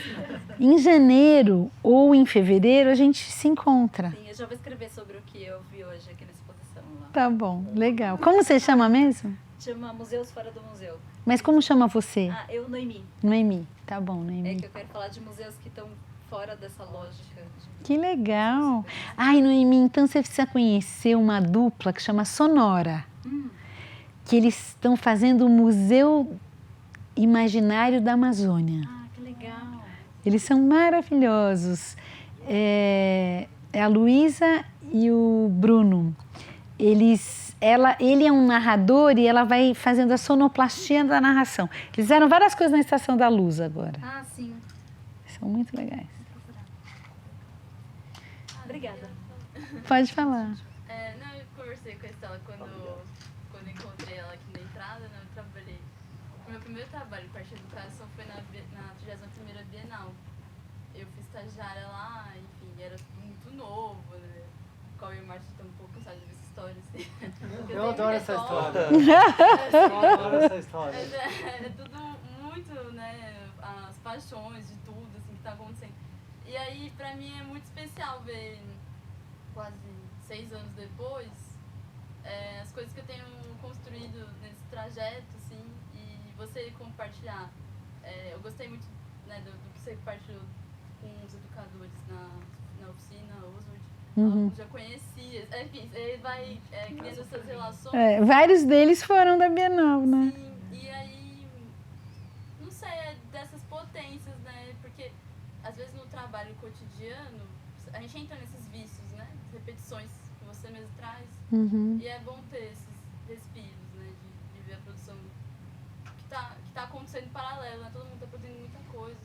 A: Em janeiro ou em fevereiro a gente se encontra.
D: Sim, eu já vou escrever sobre o que eu vi hoje aqui na exposição lá.
A: Tá bom, legal. Como você chama mesmo?
D: Chama Museus Fora do Museu.
A: Mas como chama você?
D: Ah, eu, Noemi.
A: Noemi. Tá bom, Noemi.
D: É que eu quero falar de museus que estão fora dessa lógica.
A: Que legal. Ai, Noemi, então você precisa conhecer uma dupla que chama Sonora. Que eles estão fazendo o Museu Imaginário da Amazônia.
D: Ah, que legal.
A: Eles são maravilhosos. É a Luísa e o Bruno. Ele é um narrador e ela vai fazendo a sonoplastia da narração. Eles fizeram várias coisas na Estação da Luz agora.
D: Ah, sim.
A: São muito legais.
D: Obrigada.
A: Pode falar.
H: Não, eu conversei com a Estela quando encontrei ela aqui na entrada, né? Eu trabalhei. O meu primeiro trabalho com arte e educação foi na 31ª Bienal. Eu fui estagiária lá, enfim, era muito novo, né? O Cauê e o Márcio estão um pouco cansados de ver essa história, assim.
E: Eu adoro essa história.
H: Eu
E: adoro essa história.
H: Mas é tudo muito, né? As paixões de tudo, assim, que tá acontecendo. E aí, pra mim, é muito especial ver, quase 6 anos depois, as coisas que eu tenho construído nesse trajeto, assim, e você compartilhar. Eu gostei muito, né, do que você compartilhou com os educadores na oficina Oswald. Alguns já conhecia, dias. Enfim, ele vai criando essas relações.
A: Vários deles foram da Bienal, né?
H: Sim, e aí, não sei, dessas potências, né? Porque às vezes no trabalho cotidiano, a gente entra nesses vícios, né? Repetições que você mesmo traz.
A: Uhum.
H: E é bom ter esses respiros, né? De ver a produção que tá acontecendo em paralelo, né? Todo mundo tá produzindo muita coisa.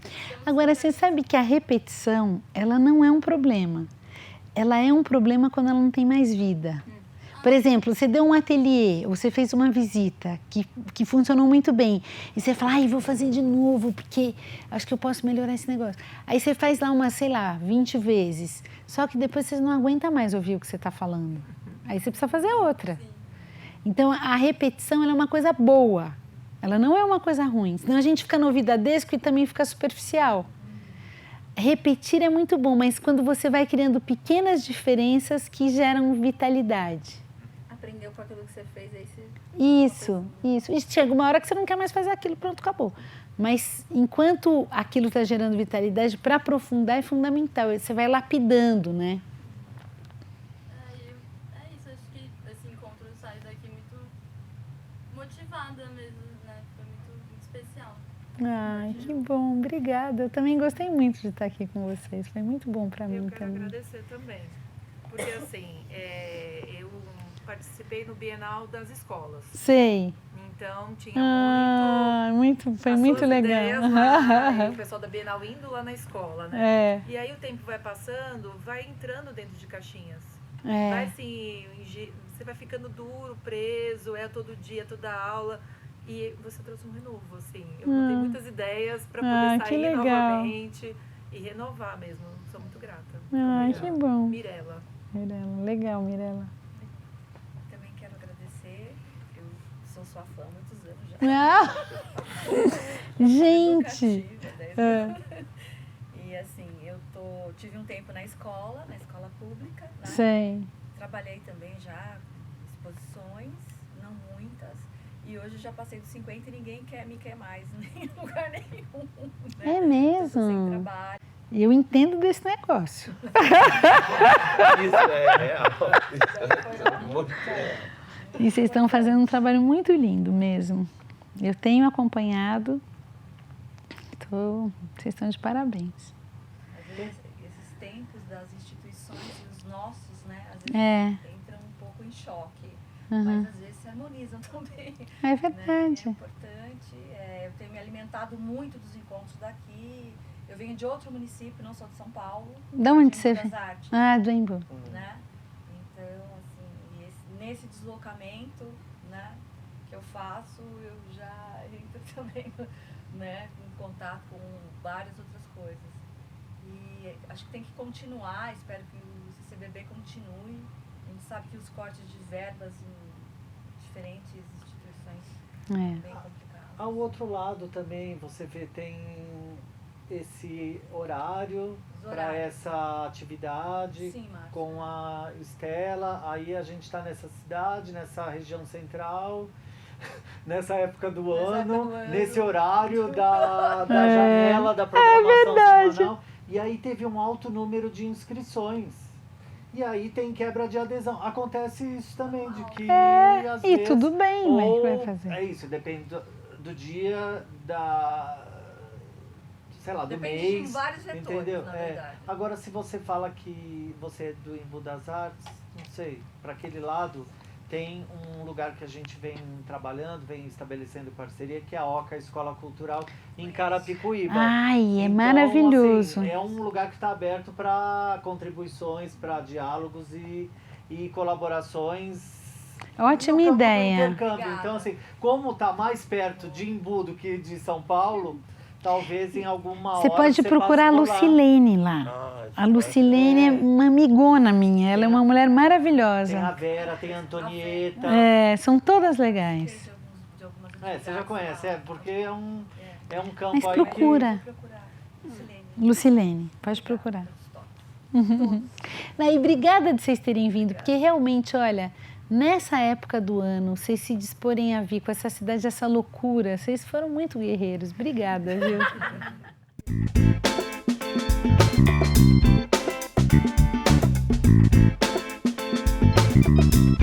H: Então,
A: Agora, você sabe que a repetição, ela não é um problema. Ela é um problema quando ela não tem mais vida. Por exemplo, você deu um ateliê, ou você fez uma visita que funcionou muito bem. E você fala, vou fazer de novo, porque acho que eu posso melhorar esse negócio. Aí você faz lá 20 vezes. Só que depois você não aguenta mais ouvir o que você está falando. Aí você precisa fazer outra. Então, a repetição ela é uma coisa boa. Ela não é uma coisa ruim. Senão a gente fica no ouvidadesco e também fica superficial. Repetir é muito bom, mas quando você vai criando pequenas diferenças que geram vitalidade.
D: Aprendeu com aquilo que você fez, aí você...
A: Isso. E chega uma hora que você não quer mais fazer aquilo, pronto, acabou. Mas enquanto aquilo está gerando vitalidade, para aprofundar é fundamental. Você vai lapidando, né?
H: É isso, acho que esse encontro eu saio daqui muito motivada mesmo, né? Foi muito especial.
A: Ai, que bom, obrigada. Eu também gostei muito de estar aqui com vocês. Foi muito bom para mim
I: Eu quero
A: também.
I: agradecer também. Porque assim, eu participei no Bienal das Escolas.
A: Sei.
I: Então tinha
A: foi
I: as
A: muito
I: suas
A: legal.
I: ideias lá, e o pessoal da Bienal indo lá na escola, né?
A: É.
I: E aí o tempo vai passando, vai entrando dentro de caixinhas.
A: É.
I: Vai assim, você vai ficando duro, preso, todo dia, toda aula. E você trouxe um renovo, assim. Eu botei muitas ideias para poder sair novamente e renovar mesmo. Sou muito grata.
A: Que bom.
I: Mirella.
A: Legal, Mirella.
D: Também quero agradecer. Eu sou sua fã há muitos anos já.
A: Gente!
D: E assim, tive um tempo na escola pública, né?
A: Sei.
D: Trabalhei também já exposições, não muitas. E hoje já passei dos 50 e ninguém me quer mais em lugar nenhum. Né?
A: É mesmo?
D: Tô sem trabalho.
A: Eu entendo desse negócio.
B: Isso é real. Isso é muito real.
A: E vocês estão fazendo um trabalho muito lindo mesmo. Eu tenho acompanhado. Vocês estão de parabéns.
D: Às vezes, esses tempos das instituições e os nossos, né? Às vezes entram um pouco em choque. Mas às vezes se harmonizam também.
A: É verdade.
D: Né? É importante. Eu tenho me alimentado muito dos encontros daqui. Eu venho de outro município, não sou de São Paulo.
A: De onde você
D: vem?
A: vem? Do Embu.
D: Né? Então, assim, nesse deslocamento, né, que eu faço, eu já entro também, né, em contato com várias outras coisas. E acho que tem que continuar, espero que o CCBB continue. A gente sabe que os cortes de verbas em diferentes instituições bem complicados.
E: Ao outro lado também, você vê, tem esse horário para essa atividade.
D: Sim, Márcia.
E: Com a Estela. Aí a gente está nessa cidade, nessa região central, nessa época do ano, nesse horário da janela, da programação semanal. E aí teve um alto número de inscrições. E aí tem quebra de adesão. Acontece isso também, de que às vezes...
A: E tudo bem, mas vai fazer.
E: É isso, depende do dia, sei lá, do
D: Depende
E: mês.
D: de vários setores,
E: entendeu?
D: na verdade.
E: Agora, se você fala que você é do Embu das Artes, não sei, para aquele lado, tem um lugar que a gente vem trabalhando, vem estabelecendo parceria, que é a OCA Escola Cultural, em Carapicuíba.
A: Ai, é
E: então,
A: maravilhoso.
E: Assim, é um lugar que está aberto para contribuições, para diálogos e colaborações.
A: Ótima ideia.
E: Então, assim, como está mais perto de Embu do que de São Paulo, talvez em alguma hora
A: você pode procurar a Lucilene lá. A Lucilene é uma amigona minha, ela é uma mulher maravilhosa.
E: Tem a Vera, tem a Antonieta.
A: São todas legais.
E: Você já conhece, porque é um campo
A: Mas
E: aí
A: procura. Lucilene, pode procurar. E obrigada de vocês terem vindo, porque realmente, olha, nessa época do ano, vocês se disporem a vir com essa cidade, essa loucura, vocês foram muito guerreiros. Obrigada, viu? Música